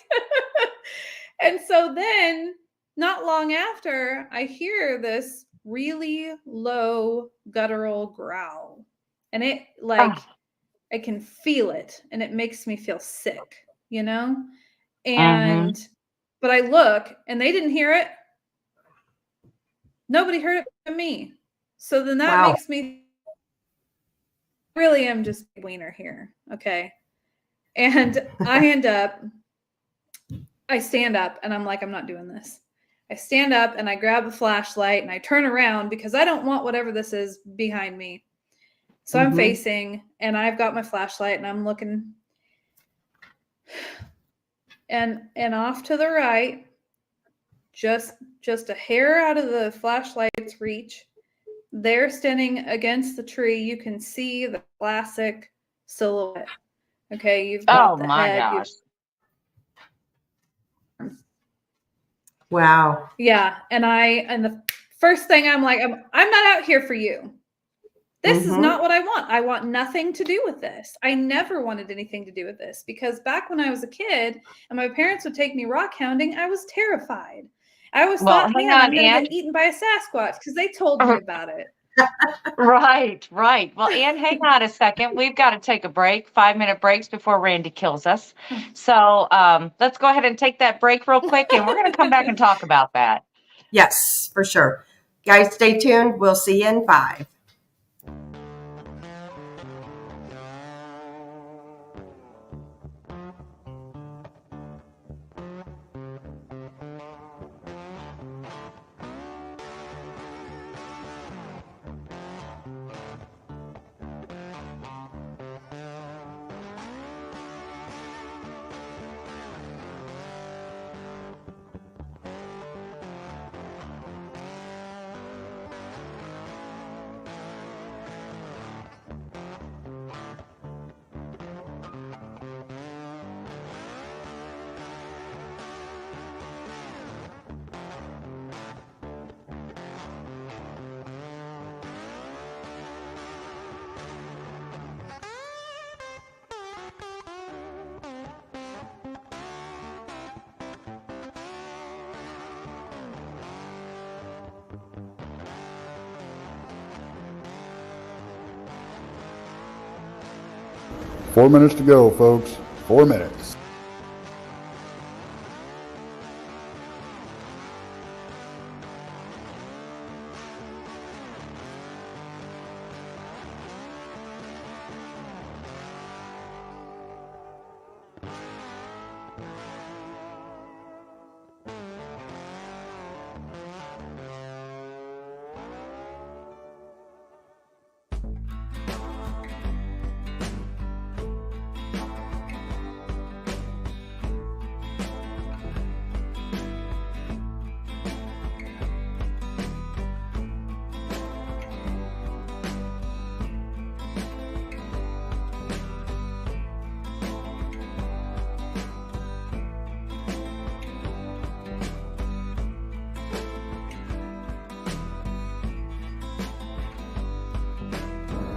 And so then, not long after, I hear this really low guttural growl, and it like I can feel it, and it makes me feel sick, you know. And but I look, and they didn't hear it. Nobody heard it but me. So then that makes me really am just a wiener here, okay. And I stand up, and I'm like, I'm not doing this. I stand up and I grab a flashlight and I turn around because I don't want whatever this is behind me. So I'm facing, and I've got my flashlight, and I'm looking, and off to the right, just a hair out of the flashlight's reach, there standing against the tree, you can see the classic silhouette. Okay, you've got the head. Gosh. Wow. Yeah, and the first thing I'm like, I'm not out here for you. This is not what I want. I want nothing to do with this. I never wanted anything to do with this, because back when I was a kid and my parents would take me rock hounding, I was terrified. I always thought, man, I'm going to get eaten by a Sasquatch, because they told me about it. Right. Well, Ann, hang on a second. We've got to take a break, 5-minute breaks before Randy kills us. So let's go ahead and take that break real quick, and we're going to come back and talk about that. Yes, for sure. Guys, stay tuned. We'll see you in 5. Four minutes to go, folks. 4 minutes.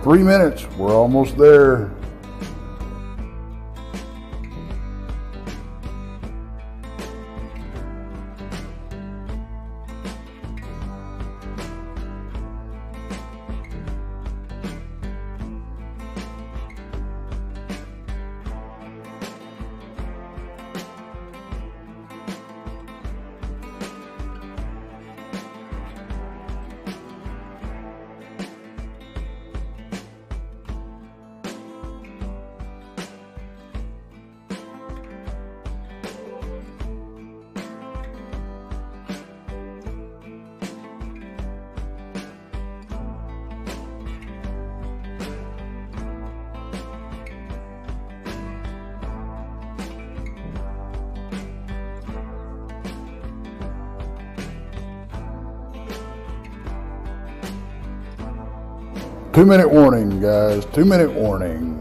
Three minutes. We're almost there. 2-minute warning, guys. 2-minute warning.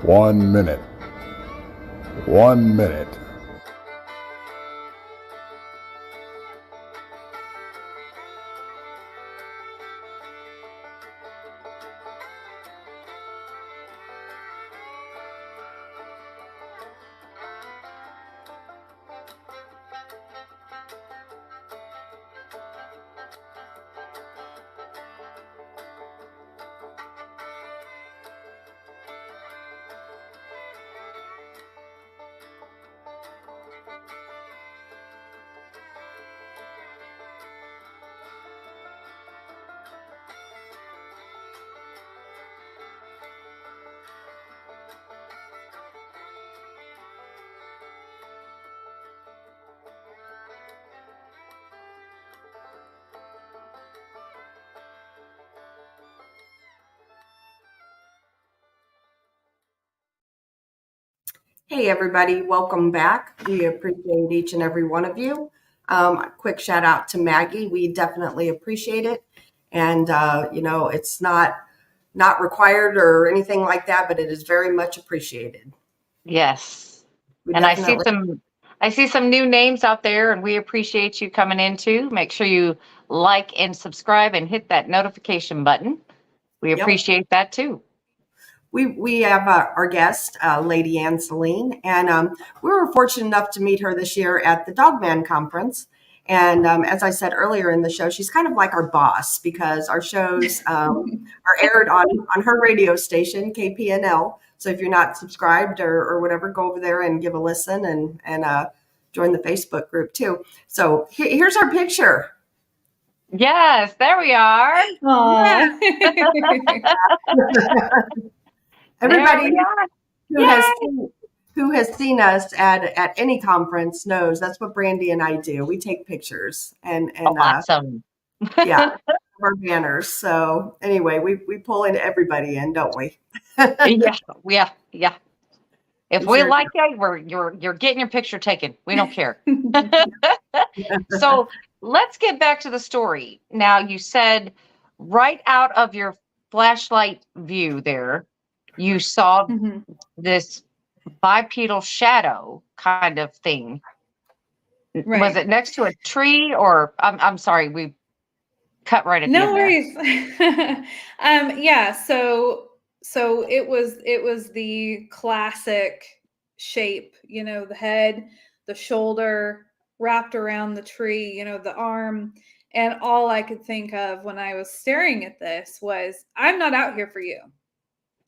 One minute. 1 minute. Hey, everybody. Welcome back. We appreciate each and every one of you. A quick shout out to Maggie. We definitely appreciate it. And, it's not required or anything like that, but it is very much appreciated. Yes. We And I definitely- see some new names out there, and we appreciate you coming in too. Make sure you like and subscribe and hit that notification button. We Yep. appreciate that too. We have our guest, Lady Ann Selene, and we were fortunate enough to meet her this year at the Dogman Conference. And as I said earlier in the show, she's kind of like our boss because our shows are aired on her radio station, KPNL. So if you're not subscribed or whatever, go over there and give a listen and join the Facebook group too. So here's our picture. Yes, there we are. Aw. Everybody There who has seen us at any conference knows that's what Brandy and I do. We take pictures and awesome. Yeah, our banners. So anyway, we pull in everybody in, don't we? Yeah. If we like you, you're getting your picture taken. We don't care. So let's get back to the story. Now, you said right out of your flashlight view there, you saw Mhm. this bipedal shadow kind of thing. Right. Was it next to a tree, or I'm sorry, we cut right at the No end there. worries. Yeah, so it was the classic shape, the head, the shoulder wrapped around the tree, the arm. And all I could think of when I was staring at this was, I'm not out here for you.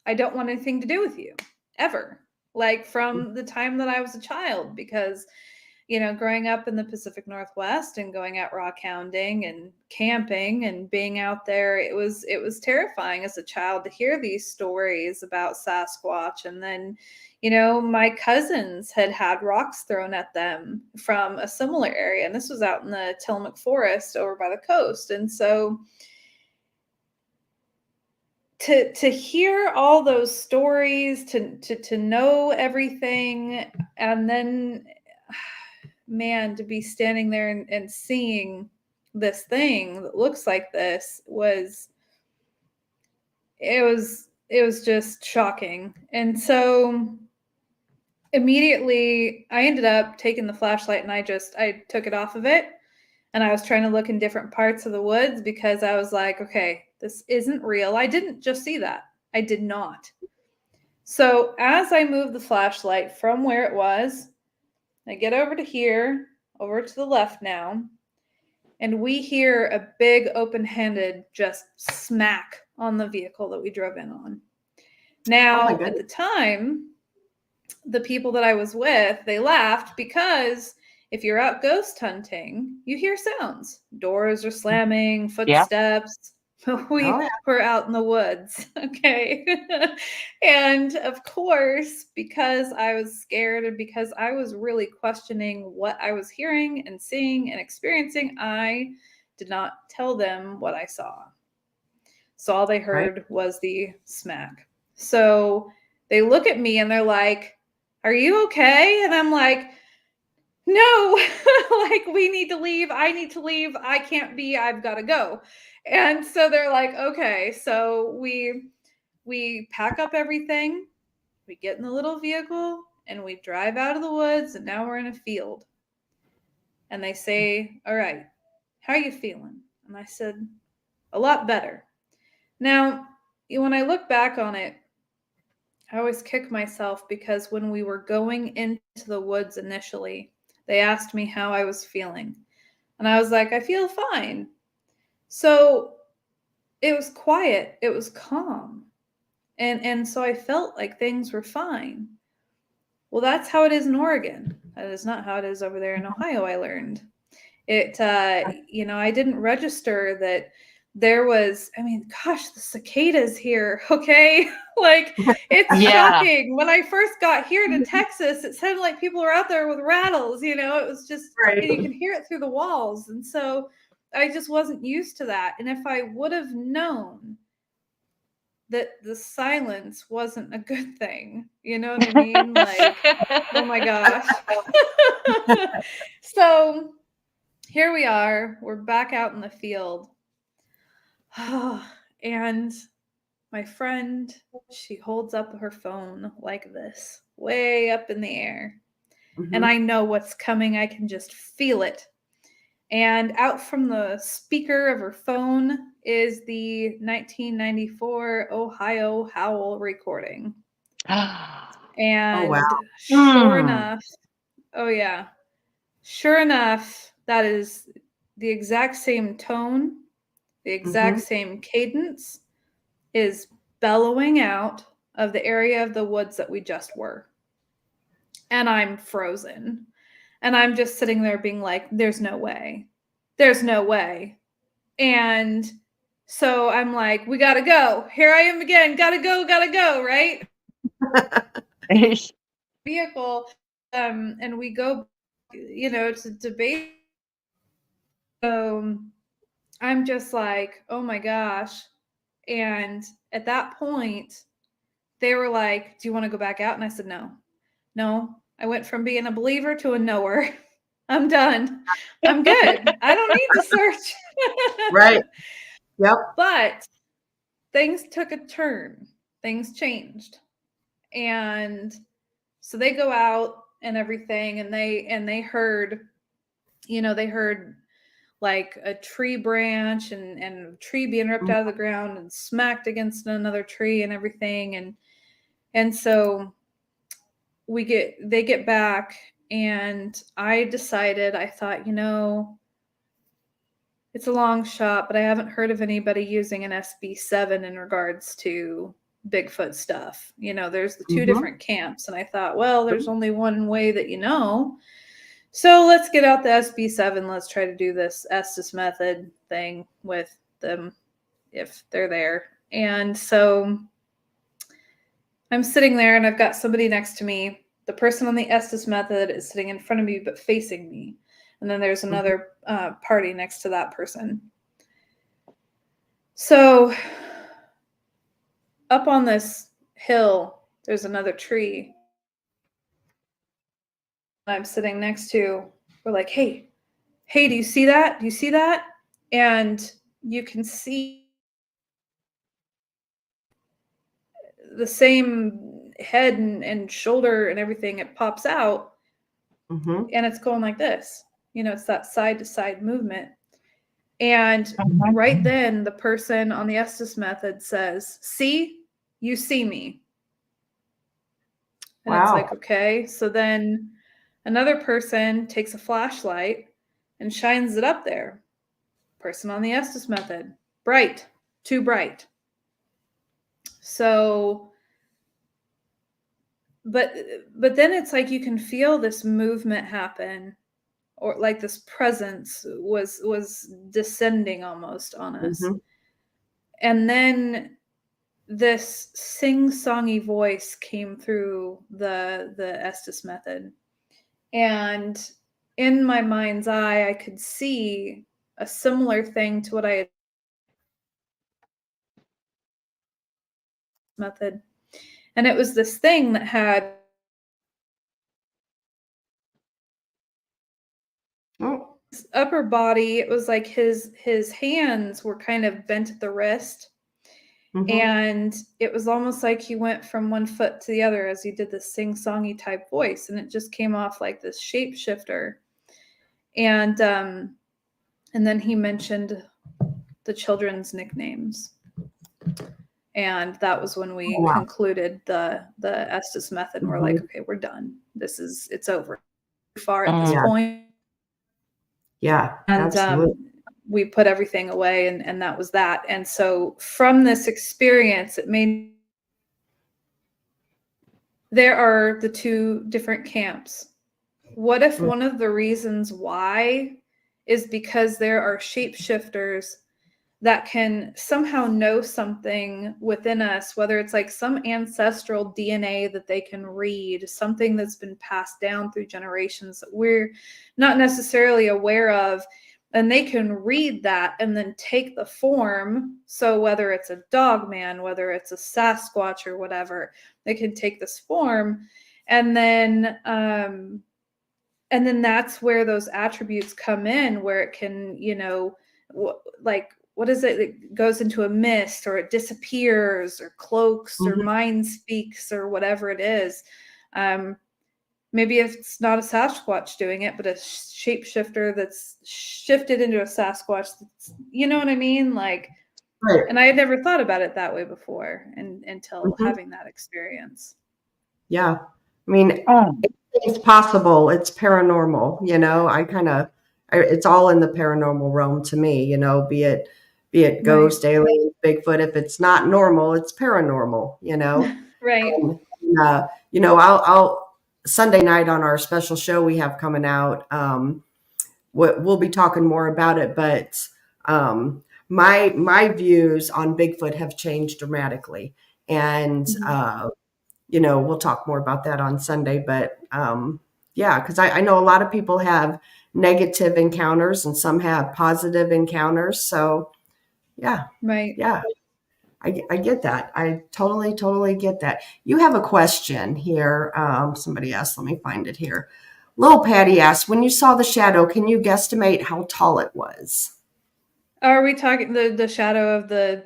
I don't want anything to do with you ever. Like from the time that I was a child, because growing up in the Pacific Northwest and going out rock hounding and camping and being out there, it was terrifying as a child to hear these stories about Sasquatch. And then, my cousins had rocks thrown at them from a similar area. And this was out in the Tillamook Forest over by the coast. And so to hear all those stories, to know everything, and then man, to be standing there and seeing this thing that looks like this was just shocking. And so immediately I ended up taking the flashlight and I took it off of it, and I was trying to look in different parts of the woods because I was like, okay, this isn't real. I didn't just see that. I did not. So as I move the flashlight from where it was, I get over to here, over to the left now, and we hear a big open-handed just smack on the vehicle that we drove in on. Now, at the time, the people that I was with, they laughed because if you're out ghost hunting, you hear sounds. Doors are slamming, footsteps. We're out in the woods. Okay. And of course, because I was scared and because I was really questioning what I was hearing and seeing and experiencing, I did not tell them what I saw. So all they heard was the smack. So they look at me and they're like, "Are you okay?" And I'm like, "No, like, we need to leave. I need to leave. I can't be. I've got to go." And so they're like, "Okay." So we pack up everything. We get in the little vehicle and we drive out of the woods, and now we're in a field. And they say, "All right, how are you feeling?" And I said, "A lot better." Now, when I look back on it, I always kick myself because when we were going into the woods initially, they asked me how I was feeling. And I was like, "I feel fine." So it was quiet. It was calm. And so I felt like things were fine. Well, that's how it is in Oregon. That is not how it is over there in Ohio, I learned. I didn't register that there was, gosh, the cicadas here, okay? Like, it's shocking. When I first got here to Texas, it sounded like people were out there with rattles, it was just, and you can hear it through the walls. And so I just wasn't used to that. And if I would have known that the silence wasn't a good thing, you know what I mean? Like, oh my gosh. So here we are. We're back out in the field. And my friend, she holds up her phone like this, way up in the air. Mm-hmm. And I know what's coming. I can just feel it. And out from the speaker of her phone is the 1994 Ohio Howl recording. And sure enough, sure enough, that is the exact same tone, the exact same cadence is bellowing out of the area of the woods that we just were. And I'm frozen. And I'm just sitting there being like, there's no way. There's no way. And so I'm like, we got to go. Here I am again. Got to go, right? Vehicle. And we go, to debate. So I'm just like, oh my gosh. And at that point, they were like, "Do you want to go back out?" And I said, no. I went from being a believer to a knower. I'm done. I'm good. I don't need to search. Right. Yep. But things took a turn. Things changed. And so they go out and everything, and they heard, they heard like a tree branch and a tree being ripped out of the ground and smacked against another tree and everything. And so they get back, and I thought, it's a long shot, but I haven't heard of anybody using an SB7 in regards to Bigfoot stuff. There's the two different camps. And I thought, well, there's only one way that so let's get out the SB7. Let's try to do this Estes method thing with them if they're there. And so I'm sitting there, and I've got somebody next to me. The person on the Estes method is sitting in front of me, but facing me. And then there's another party next to that person. So up on this hill, there's another tree I'm sitting next to. We're like, hey, do you see that? Do you see that? And you can see the same head and shoulder and everything. It pops out, and it's going like this. It's that side to side movement. And right then, the person on the Estes method says, "See, you see me." And it's Wow. like, okay. So then another person takes a flashlight and shines it up there. Person on the Estes method. Bright. Too bright. So, but then it's like you can feel this movement happen, or like this presence was descending almost on us. Mhm. And then this sing-songy voice came through the Estes method. And in my mind's eye, I could see a similar thing to what I had method. And it was this thing that had Oh. his upper body. It was like his hands were kind of bent at the wrist. Mhm. And it was almost like he went from one foot to the other as he did this sing-songy type voice. And it just came off like this shapeshifter. And then he mentioned the children's nicknames. And that was when we Wow. concluded the Estes method. And we're like, okay, we're done. It's over. Far at this Yeah. point. Yeah, And absolutely. we put everything away, and that was that. And so from this experience, it made there are the two different camps. What if one of the reasons why is because there are shapeshifters that can somehow know something within us, whether it's like some ancestral DNA that they can read, something that's been passed down through generations that we're not necessarily aware of, and they can read that and then take the form. So whether it's a dog man, whether it's a Sasquatch or whatever, they can take this form, and then that's where those attributes come in, where it can, like, what is it? It goes into a mist, or it disappears, or cloaks, or mind speaks, or whatever it is. Maybe it's not a Sasquatch doing it, but a shapeshifter that's shifted into a Sasquatch. You know what I mean? Like, Right. and I had never thought about it that way before, until having that experience. Yeah. I mean, it's possible. It's paranormal, it's all in the paranormal realm to me, be it ghost, alien, Bigfoot. If it's not normal, it's paranormal, Right. I'll Sunday night on our special show we have coming out. We'll be talking more about it, but my views on Bigfoot have changed dramatically, and we'll talk more about that on Sunday. But because I know a lot of people have negative encounters and some have positive encounters. So Right. I get that. I totally get that. You have a question here. Somebody asked, let me find it here. Little Patty asked, when you saw the shadow, can you guesstimate how tall it was? Are we talking the shadow of the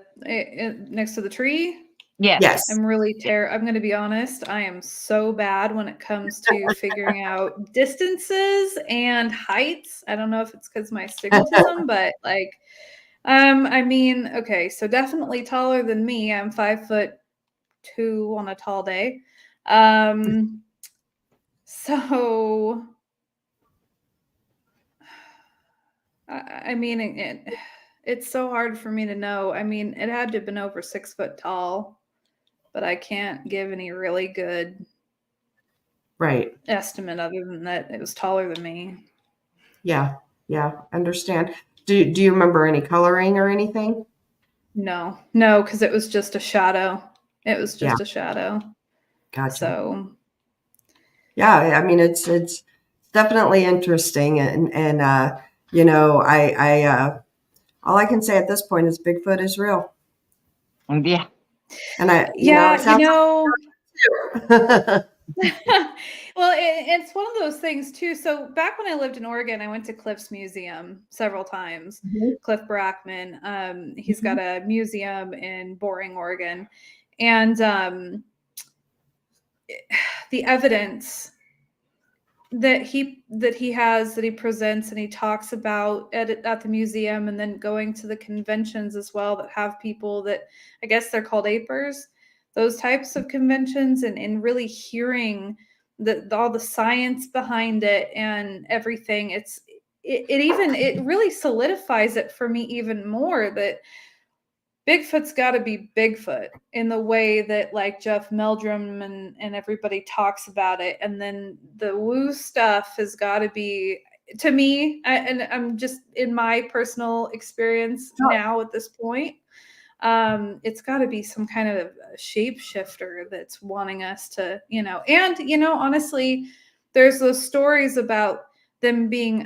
next to the tree? Yes. I'm really I'm going to be honest. I am so bad when it comes to figuring out distances and heights. I don't know if it's because of my astigmatism, but like, I mean, okay, so definitely taller than me. I'm 5'2" on a tall day. So I mean, it's so hard for me to know. I mean, it had to have been over 6 foot tall, but I can't give any really good estimate other than that it was taller than me. Yeah, understand. Do you remember any coloring or anything? No, because it was just a shadow. It was just a shadow. Gotcha. So yeah, I mean, it's definitely interesting, and I all I can say at this point is Bigfoot is real. Yeah. And well, it's one of those things too. So back when I lived in Oregon, I went to Cliff's museum several times. Cliff Brackman, he's got a museum in Boring, Oregon, and the evidence that he has, that he presents and he talks about at the museum, and then going to the conventions as well that have people that, I guess they're called apers, those types of conventions and really hearing all the science behind it and everything, it really solidifies it for me even more that Bigfoot's got to be Bigfoot in the way that like Jeff Meldrum and everybody talks about it. And then the woo stuff has got to be, to me, and I'm just in my personal experience now at this point, it's got to be some kind of shapeshifter that's wanting us to, and, honestly, there's those stories about them being,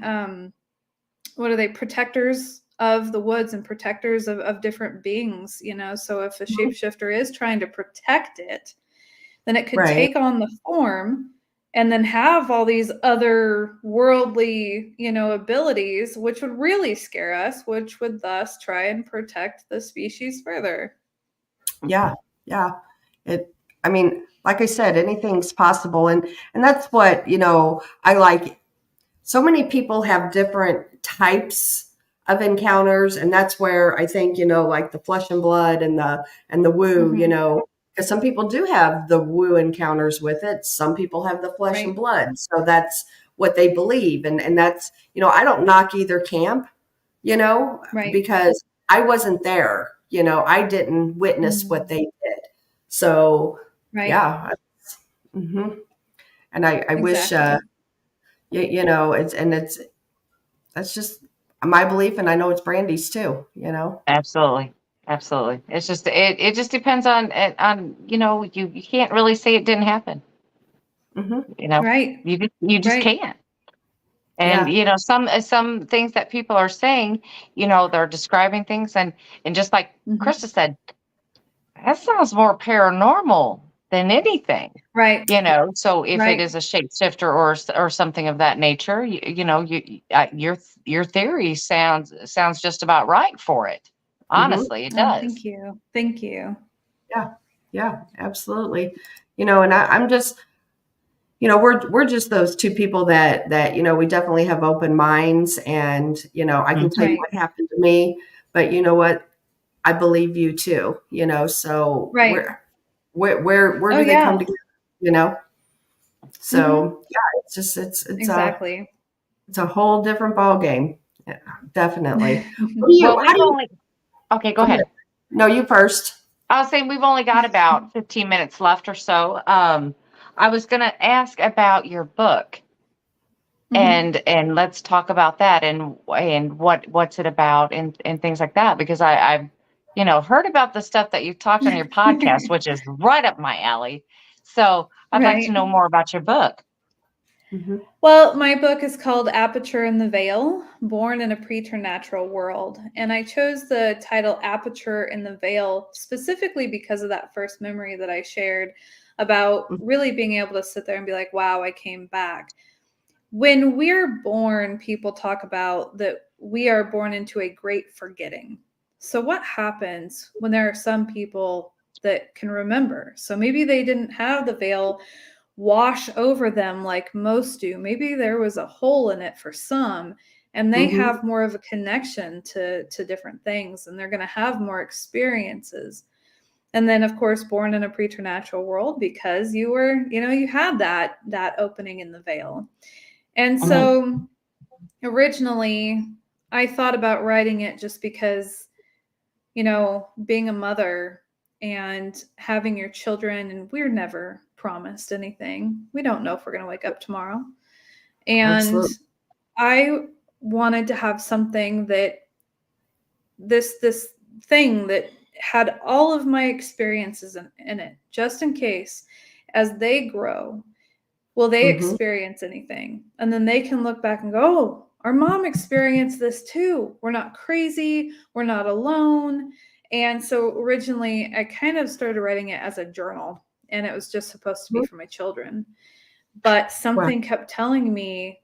what are they, protectors of the woods and protectors of different beings, so if a shapeshifter is trying to protect it, then it could take on the form and then have all these other worldly, abilities, which would really scare us, which would thus try and protect the species further. Yeah. I mean, like I said, anything's possible. And that's what, I like. So many people have different types of encounters. And that's where I think, like the flesh and blood and the woo, because some people do have the woo encounters with it. Some people have the flesh and blood. So that's what they believe. And that's, I don't knock either camp, because I wasn't there, I didn't witness what they did. So yeah. And I wish, that's just my belief. And I know it's Brandy's too, Absolutely. It's just, it just depends on, you can't really say it didn't happen. You just can't. And, some things that people are saying, they're describing things and just like Krista said, that sounds more paranormal than anything. Right. So if it is a shapeshifter or something of that nature, your theory sounds just about right for it. Honestly, it does. Thank you. Yeah, absolutely. And I'm just, we're just those two people that, we definitely have open minds, and, I can tell you what happened to me, but you know what? I believe you too, so where do they come together, So it's just, it's exactly. It's a whole different ball game. Yeah, definitely. Okay, go ahead. No, you first. I was saying we've only got about 15 minutes left or so. I was going to ask about your book, and let's talk about that and what's it about and things like that, because I've heard about the stuff that you've talked on your podcast, which is right up my alley. So I'd like to know more about your book. Well, my book is called Aperture in the Veil, Born in a Preternatural World. And I chose the title Aperture in the Veil specifically because of that first memory that I shared about really being able to sit there and be like, wow, I came back. When we're born, people talk about that we are born into a great forgetting. So what happens when there are some people that can remember? So maybe they didn't have the veil wash over them like most do. Maybe there was a hole in it for some, and they have more of a connection to different things, and they're going to have more experiences. And then, of course, born in a preternatural world because you were, you had that opening in the veil. And so originally I thought about writing it just because, being a mother and having your children, and we're never promised anything. We don't know if we're going to wake up tomorrow. And I wanted to have something that this thing that had all of my experiences in it, just in case as they grow, will they experience anything? And then they can look back and go, oh, our mom experienced this too. We're not crazy. We're not alone. And so originally I kind of started writing it as a journal, and it was just supposed to be for my children. But something kept telling me,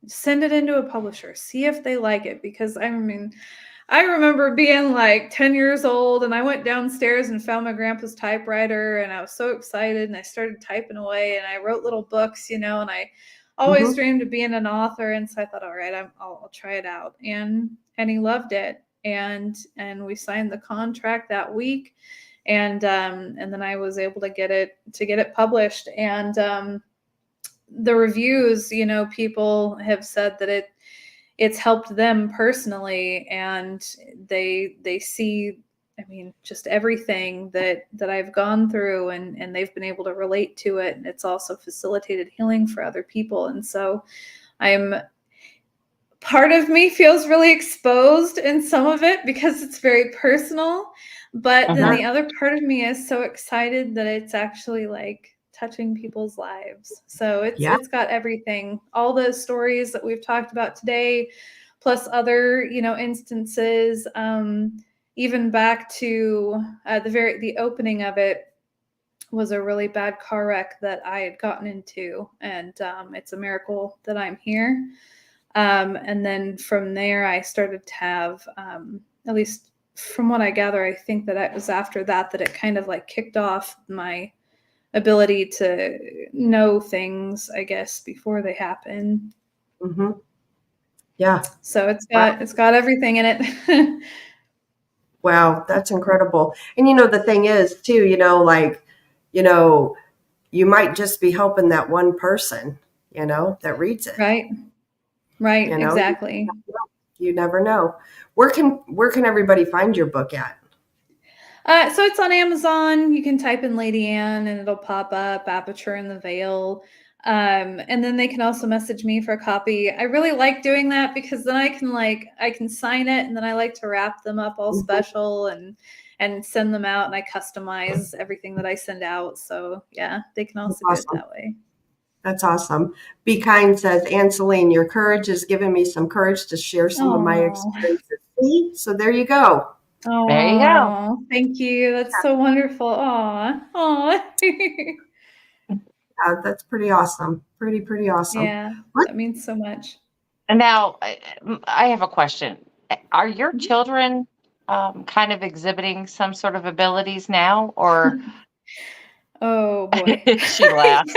send it into a publisher, see if they like it. Because I remember being like 10 years old, and I went downstairs and found my grandpa's typewriter, and I was so excited, and I started typing away, and I wrote little books, and I always dreamed of being an author. And so I thought, all right, I'll try it out. And he loved it. and we signed the contract that week, and then I was able to get it published. And the reviews, you know, people have said that it's helped them personally, and they see, I mean, just everything that I've gone through, and they've been able to relate to it, and it's also facilitated healing for other people. And so part of me feels really exposed in some of it because it's very personal, but then the other part of me is so excited that it's actually like touching people's lives. So it's got everything, all the stories that we've talked about today, plus other, you know, instances, even back to the opening of it was a really bad car wreck that I had gotten into, and it's a miracle that I'm here. And then from there, I started to have, at least from what I gather, I think that it was after that it kind of like kicked off my ability to know things, I guess, before they happen. Mm-hmm. Yeah. So it's got everything in it. Wow, that's incredible. And you know, the thing is too, you know, like, you know, you might just be helping that one person, you know, that reads it. Right. Right. You know, exactly. You never know. Where can everybody find your book at? So it's on Amazon. You can type in Lady Ann and it'll pop up, Aperture in the Veil. And then they can also message me for a copy. I really like doing that because then I can sign it, and then I like to wrap them up all special and send them out, and I customize everything that I send out. So yeah, they can also do it that way. That's awesome. Be Kind says, Ann Selene, your courage has given me some courage to share some of my experiences. See? So there you go. Oh, there you go. Thank you. That's so wonderful. Aw. That's pretty awesome. Pretty awesome. Yeah, that means so much. And now I have a question. Are your children kind of exhibiting some sort of abilities now, or? Oh boy. She laughed.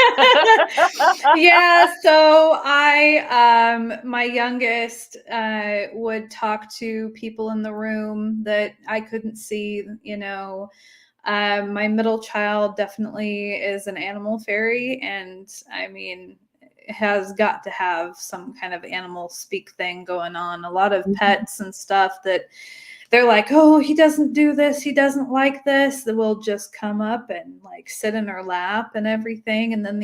Yeah, so my youngest would talk to people in the room that I couldn't see, you know. My middle child definitely is an animal fairy, and I mean, has got to have some kind of animal speak thing going on. A lot of pets and stuff that they're like, oh, he doesn't do this, he doesn't like this, that will just come up and like sit in her lap and everything. And then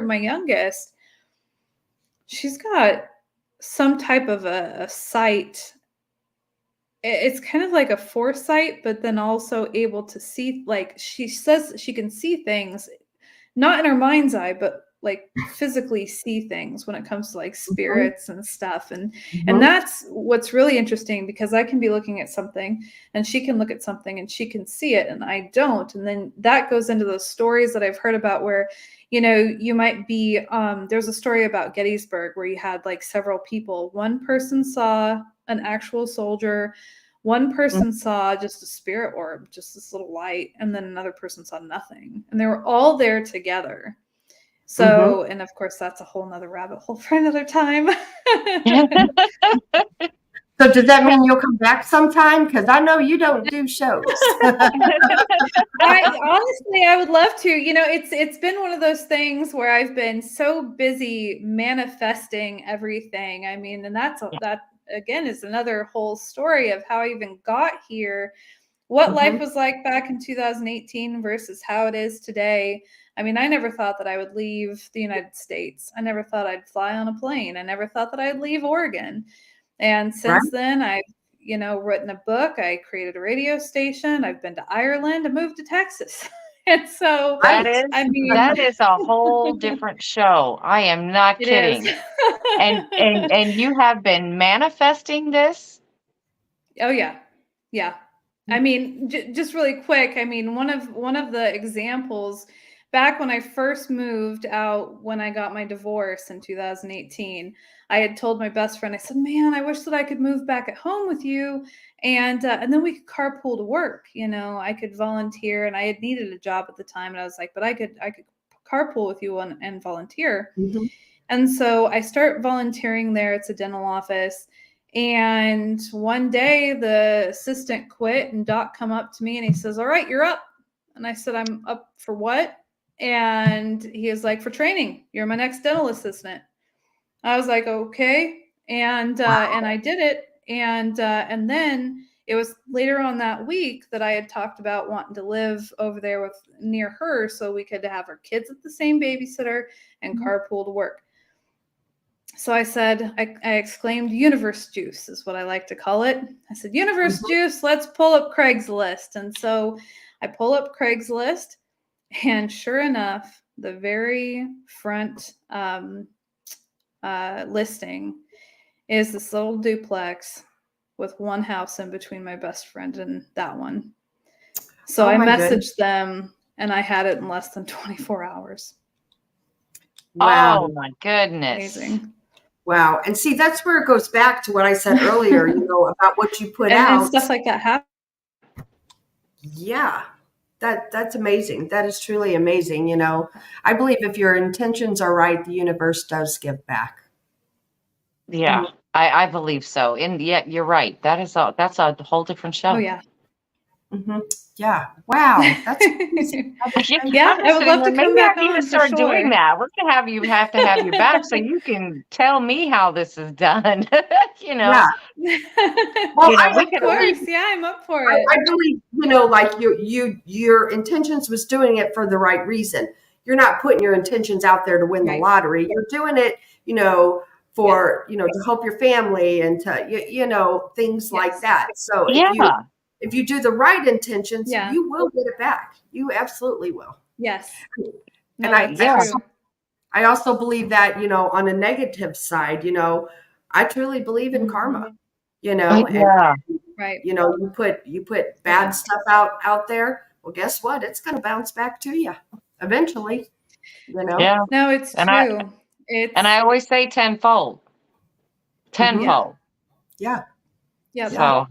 my youngest, she's got some type of a sight. It's kind of like a foresight, but then also able to see, like she says she can see things, not in her mind's eye, but like physically see things when it comes to like spirits and stuff. And that's what's really interesting, because I can be looking at something and she can look at something and she can see it and I don't. And then that goes into those stories that I've heard about where, you know, you might be, there's a story about Gettysburg where you had like several people. One person saw an actual soldier, one person saw just a spirit orb, just this little light, and then another person saw nothing. And they were all there together. So, and of course, that's a whole nother rabbit hole for another time. So does that mean you'll come back sometime? Because I know you don't do shows. Honestly, I would love to. You know, it's been one of those things where I've been so busy manifesting everything. I mean, and that again is another whole story of how I even got here, what life was like back in 2018 versus how it is today. I mean, I never thought that I would leave the United States. I never thought I'd fly on a plane. I never thought that I'd leave Oregon. And since then, I've, you know, written a book. I created a radio station. I've been to Ireland. I moved to Texas. And so that is a whole different show. I am not kidding. and you have been manifesting this? Oh yeah. Yeah. I mean, just really quick. I mean, one of the examples back when I first moved out, when I got my divorce in 2018, I had told my best friend, I said, man, I wish that I could move back at home with you. And then we could carpool to work, you know, I could volunteer, and I had needed a job at the time. And I was like, but I could carpool with you and volunteer. And so I start volunteering there. It's a dental office. And one day the assistant quit and Doc come up to me and he says, "All right, you're up." And I said, "I'm up for what?" And he is like, "For training. You're my next dental assistant." I was like, "Okay." And I did it. And then it was later on that week that I had talked about wanting to live over there with near her so we could have our kids at the same babysitter and carpool to work. So I said, I exclaimed, "Universe juice" is what I like to call it. I said, "Universe juice, let's pull up Craigslist." And so I pull up Craigslist, and sure enough, the very front listing is this little duplex with one house in between my best friend and that one. So I messaged them, and I had it in less than 24 hours. Wow. Oh my goodness. Amazing. Wow. And see, that's where it goes back to what I said earlier, about what you put out. And stuff like that happens. Yeah. That's amazing. That is truly amazing. I believe if your intentions are right, the universe does give back. Yeah, I believe so. And yet you're right. That's a whole different show. Oh yeah. Mm-hmm. Yeah. Wow. That's amazing. Yeah, I would love to come back on. Maybe I need to start doing that. We're gonna have to have you back so you can tell me how this is done. Yeah. Well, of course. Yeah, I'm up for it. I believe, like your intentions was doing it for the right reason. You're not putting your intentions out there to win the lottery. You're doing it, for, to help your family and to, things like that. So if you do the right intentions, you will get it back. You absolutely will. Yes. And I also believe that, on a negative side, I truly believe in karma, Right. You put bad stuff out there. Well, guess what? It's going to bounce back to you eventually, Yeah. No, it's true. And I always say tenfold. Yeah. Yeah. So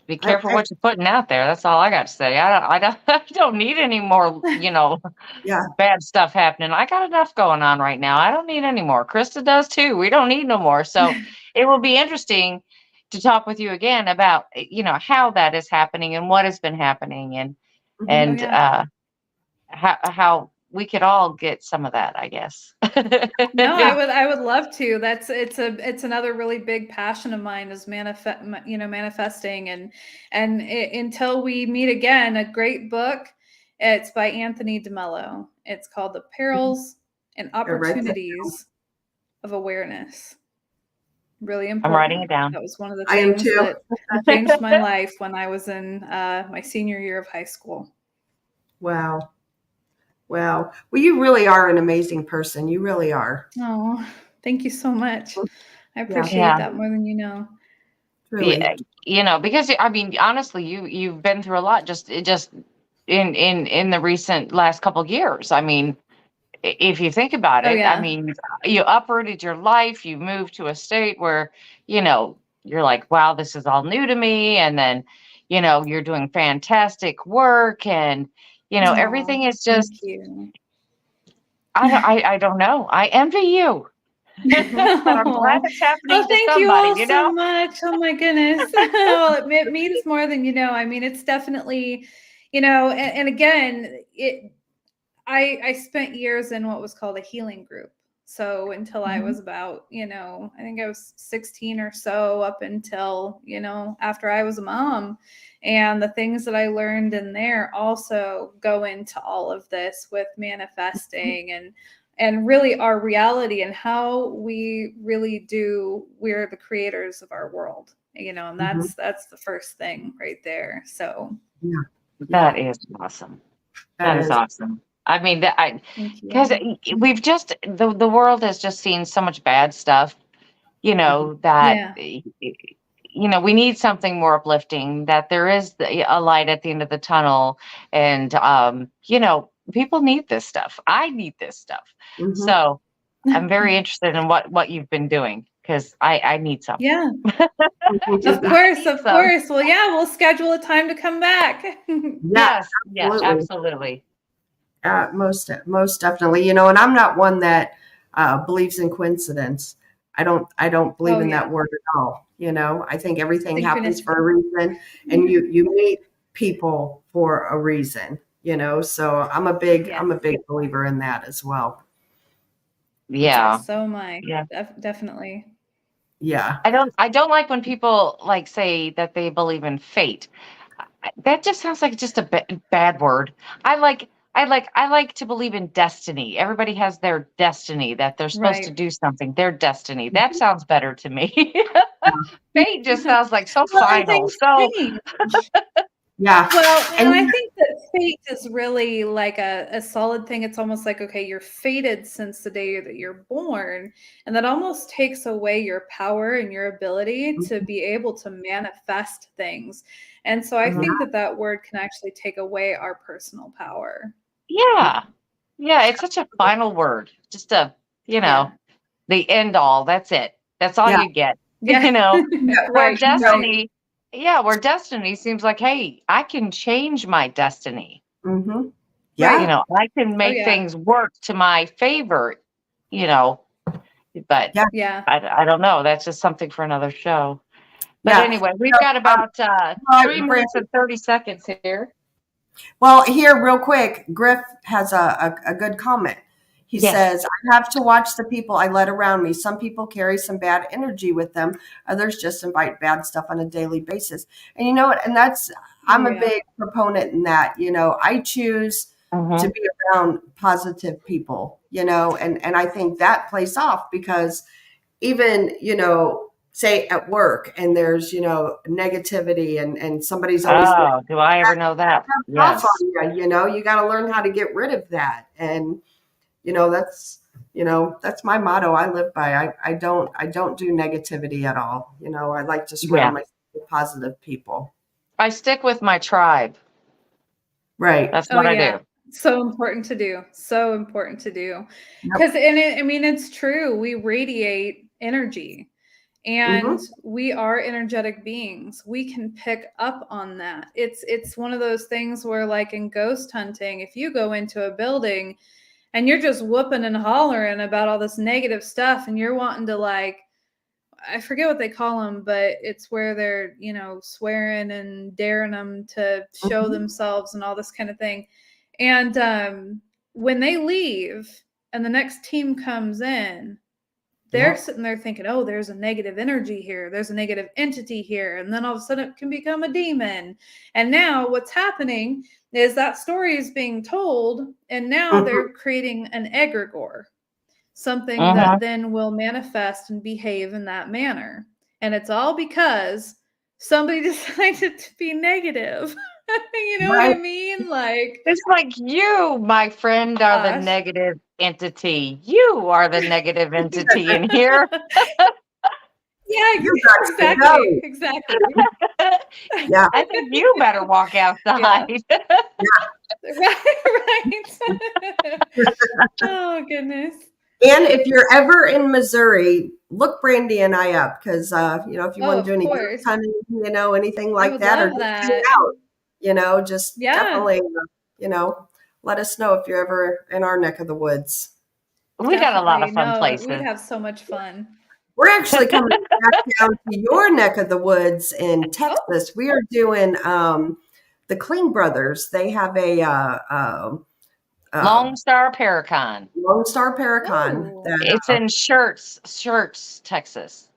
be careful what you're putting out there. That's all I got to say. I don't need any more, bad stuff happening. I got enough going on right now. I don't need any more. Krista does too. We don't need no more. So it will be interesting to talk with you again about, how that is happening and what has been happening and how we could all get some of that, I guess. No, I would love to. It's another really big passion of mine is manifesting and until we meet again, a great book. It's by Anthony DeMello. It's called The Perils and Opportunities of Awareness. Really important. I'm writing it down. That was one of the things that changed my life when I was in my senior year of high school. Wow. Well, you really are an amazing person. You really are. Oh, thank you so much. I appreciate that more than you know. Really. Yeah, because honestly, you've been through a lot just in the recent last couple of years. If you think about it, you uprooted your life, you moved to a state where, you're like, wow, this is all new to me. And then, you're doing fantastic work and, everything is just, I don't know. I envy you. But I'm glad it's happening to thank somebody, you all so much. Oh my goodness. Well, it means more than you know. It's definitely, and again, I spent years in what was called a healing group. So until I was about, I think I was 16 or so up until, after I was a mom. And the things that I learned in there also go into all of this with manifesting and really our reality and how we really we're the creators of our world, and that's the first thing right there. So that is awesome. That is awesome. Because we've just the world has just seen so much bad stuff, that we need something more uplifting, that there is a light at the end of the tunnel, and people need this stuff. I need this stuff. So I'm very interested in what you've been doing, because I need something. Yeah. Of course. Well, we'll schedule a time to come back. Yes, absolutely. Most definitely, and I'm not one that believes in coincidence. I don't believe in that word at all. I think everything happens Synchronicity. for a reason, and you meet people for a reason, so I'm a big believer in that as well. Yeah. So am I. Yeah. Definitely. Yeah. I don't like when people like say that they believe in fate. That just sounds like just a bad word. I like to believe in destiny. Everybody has their destiny, that they're supposed to Right. do something. Their destiny. That sounds better to me. Fate just sounds like so Well, and final. things So change. Yeah. Well, and And I think that fate is really like a solid thing. It's almost like, okay, you're fated since the day that you're born. And that almost takes away your power and your ability to be able to manifest things. And so I think that word can actually take away our personal power. yeah. Yeah, it's such a final word. Just the end all. That's it. That's all Yeah. you get. Yeah. Where Right. destiny, where destiny seems like, hey, I can change my destiny. Mm-hmm. Right. Yeah. I can make things work to my favor, but Yeah. I don't know. That's just something for another show. But Yeah. anyway, we've got about 3 minutes and 30 seconds here. Well, here, real quick, Griff has a good comment. He says, I have to watch the people I let around me. Some people carry some bad energy with them. Others just invite bad stuff on a daily basis. And you know what? And I'm a big proponent in that. I choose to be around positive people, and I think that plays off because even, say at work and there's, negativity and somebody's always Do I ever know that? off Yes. on you, you got to learn how to get rid of that. And, that's my motto I live by. I don't do negativity at all. I like to surround myself with positive people. I stick with my tribe. Right. That's what I do. So important to do. So important to do. Yep. Because, it's true. We radiate energy. And we are energetic beings. We can pick up on that. It's one of those things where, like in ghost hunting, if you go into a building and you're just whooping and hollering about all this negative stuff and you're wanting to, like, I forget what they call them, but it's where they're, swearing and daring them to show themselves and all this kind of thing. And when they leave and the next team comes in, they're sitting there thinking, oh, there's a negative energy here. There's a negative entity here. And then all of a sudden it can become a demon. And now what's happening is that story is being told. And now they're creating an egregore, something that then will manifest and behave in that manner. And it's all because somebody decided to be negative. You know what I mean? Like, it's like you, my friend, are the negative entity. You are the negative entity in here. Yeah, exactly. Yeah. I think you better walk outside. Right. Oh, goodness. And if you're ever in Missouri, look Brandy and I up because, if you want to do any ghost hunting, anything like that, or just hang out, just definitely, let us know if you're ever in our neck of the woods. We got a lot of fun places. We'd have so much fun. We're actually coming back down to your neck of the woods in Texas. We are doing the Clean Brothers. They have a Lone Star Paracon. Lone Star Paracon. It's in Shirts, Texas.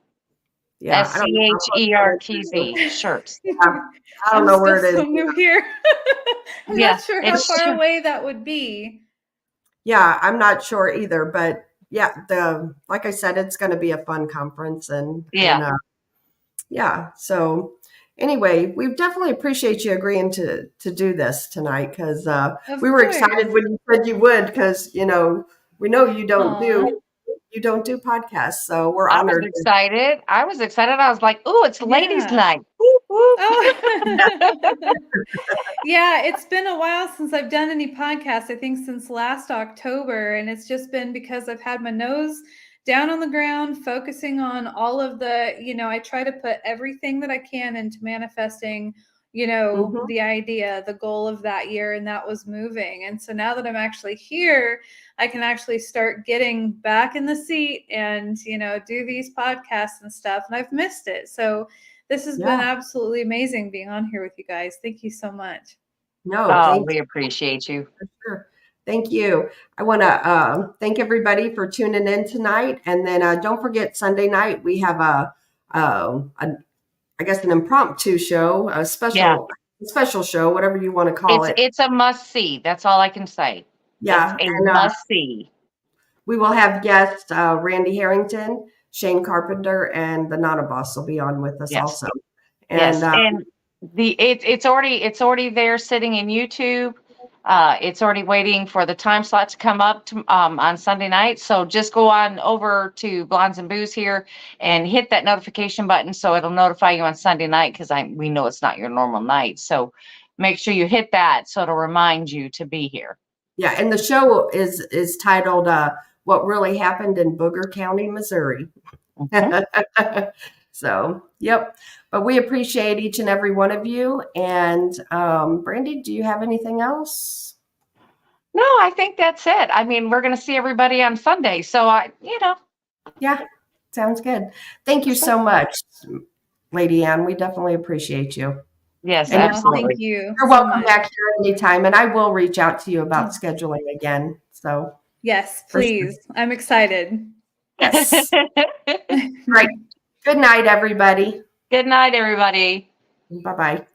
Yeah, SCHERTZ. Shirts. I don't know where it is. So new here. I'm not sure how far away that would be. Yeah, I'm not sure either, but yeah, like I said, it's going to be a fun conference, and so anyway, we definitely appreciate you agreeing to do this tonight because we were excited when you said you would because we know you don't do podcasts, so we're honored. I was excited. I was like, "Ooh, it's ladies' night!" Yeah, it's been a while since I've done any podcasts. I think since last October, and it's just been because I've had my nose down on the ground, focusing on all of the, I try to put everything that I can into manifesting, the idea, the goal of that year, and that was moving. And so now that I'm actually here, I can actually start getting back in the seat and, do these podcasts and stuff. And I've missed it. So this has been absolutely amazing being on here with you guys. Thank you so much. No, we appreciate you. For sure. Thank you. I want to thank everybody for tuning in tonight. And then don't forget, Sunday night, we have an impromptu show, a special show, whatever you want to call it. It's a must see. That's all I can say. Yeah. It's a must see. We will have guests, Randy Harrington, Shane Carpenter, and the Nana Boss will be on with us also. And, and it's already there sitting in YouTube. It's already waiting for the time slot to come up on Sunday night. So just go on over to Blondes and Booze here and hit that notification button so it'll notify you on Sunday night, because we know it's not your normal night. So make sure you hit that so it'll remind you to be here. Yeah, and the show is titled What Really Happened in Booger County, Missouri. Mm-hmm. So, yep. But we appreciate each and every one of you. And Brandy, do you have anything else? No, I think that's it. I mean, we're going to see everybody on Sunday. So, Yeah, sounds good. Thank you so much, Lady Ann. We definitely appreciate you. Yes, and absolutely. Thank you. You're welcome back here anytime. And I will reach out to you about scheduling again. So, yes, please. Sure. I'm excited. Yes. Right. Good night, everybody. Good night, everybody. Bye-bye.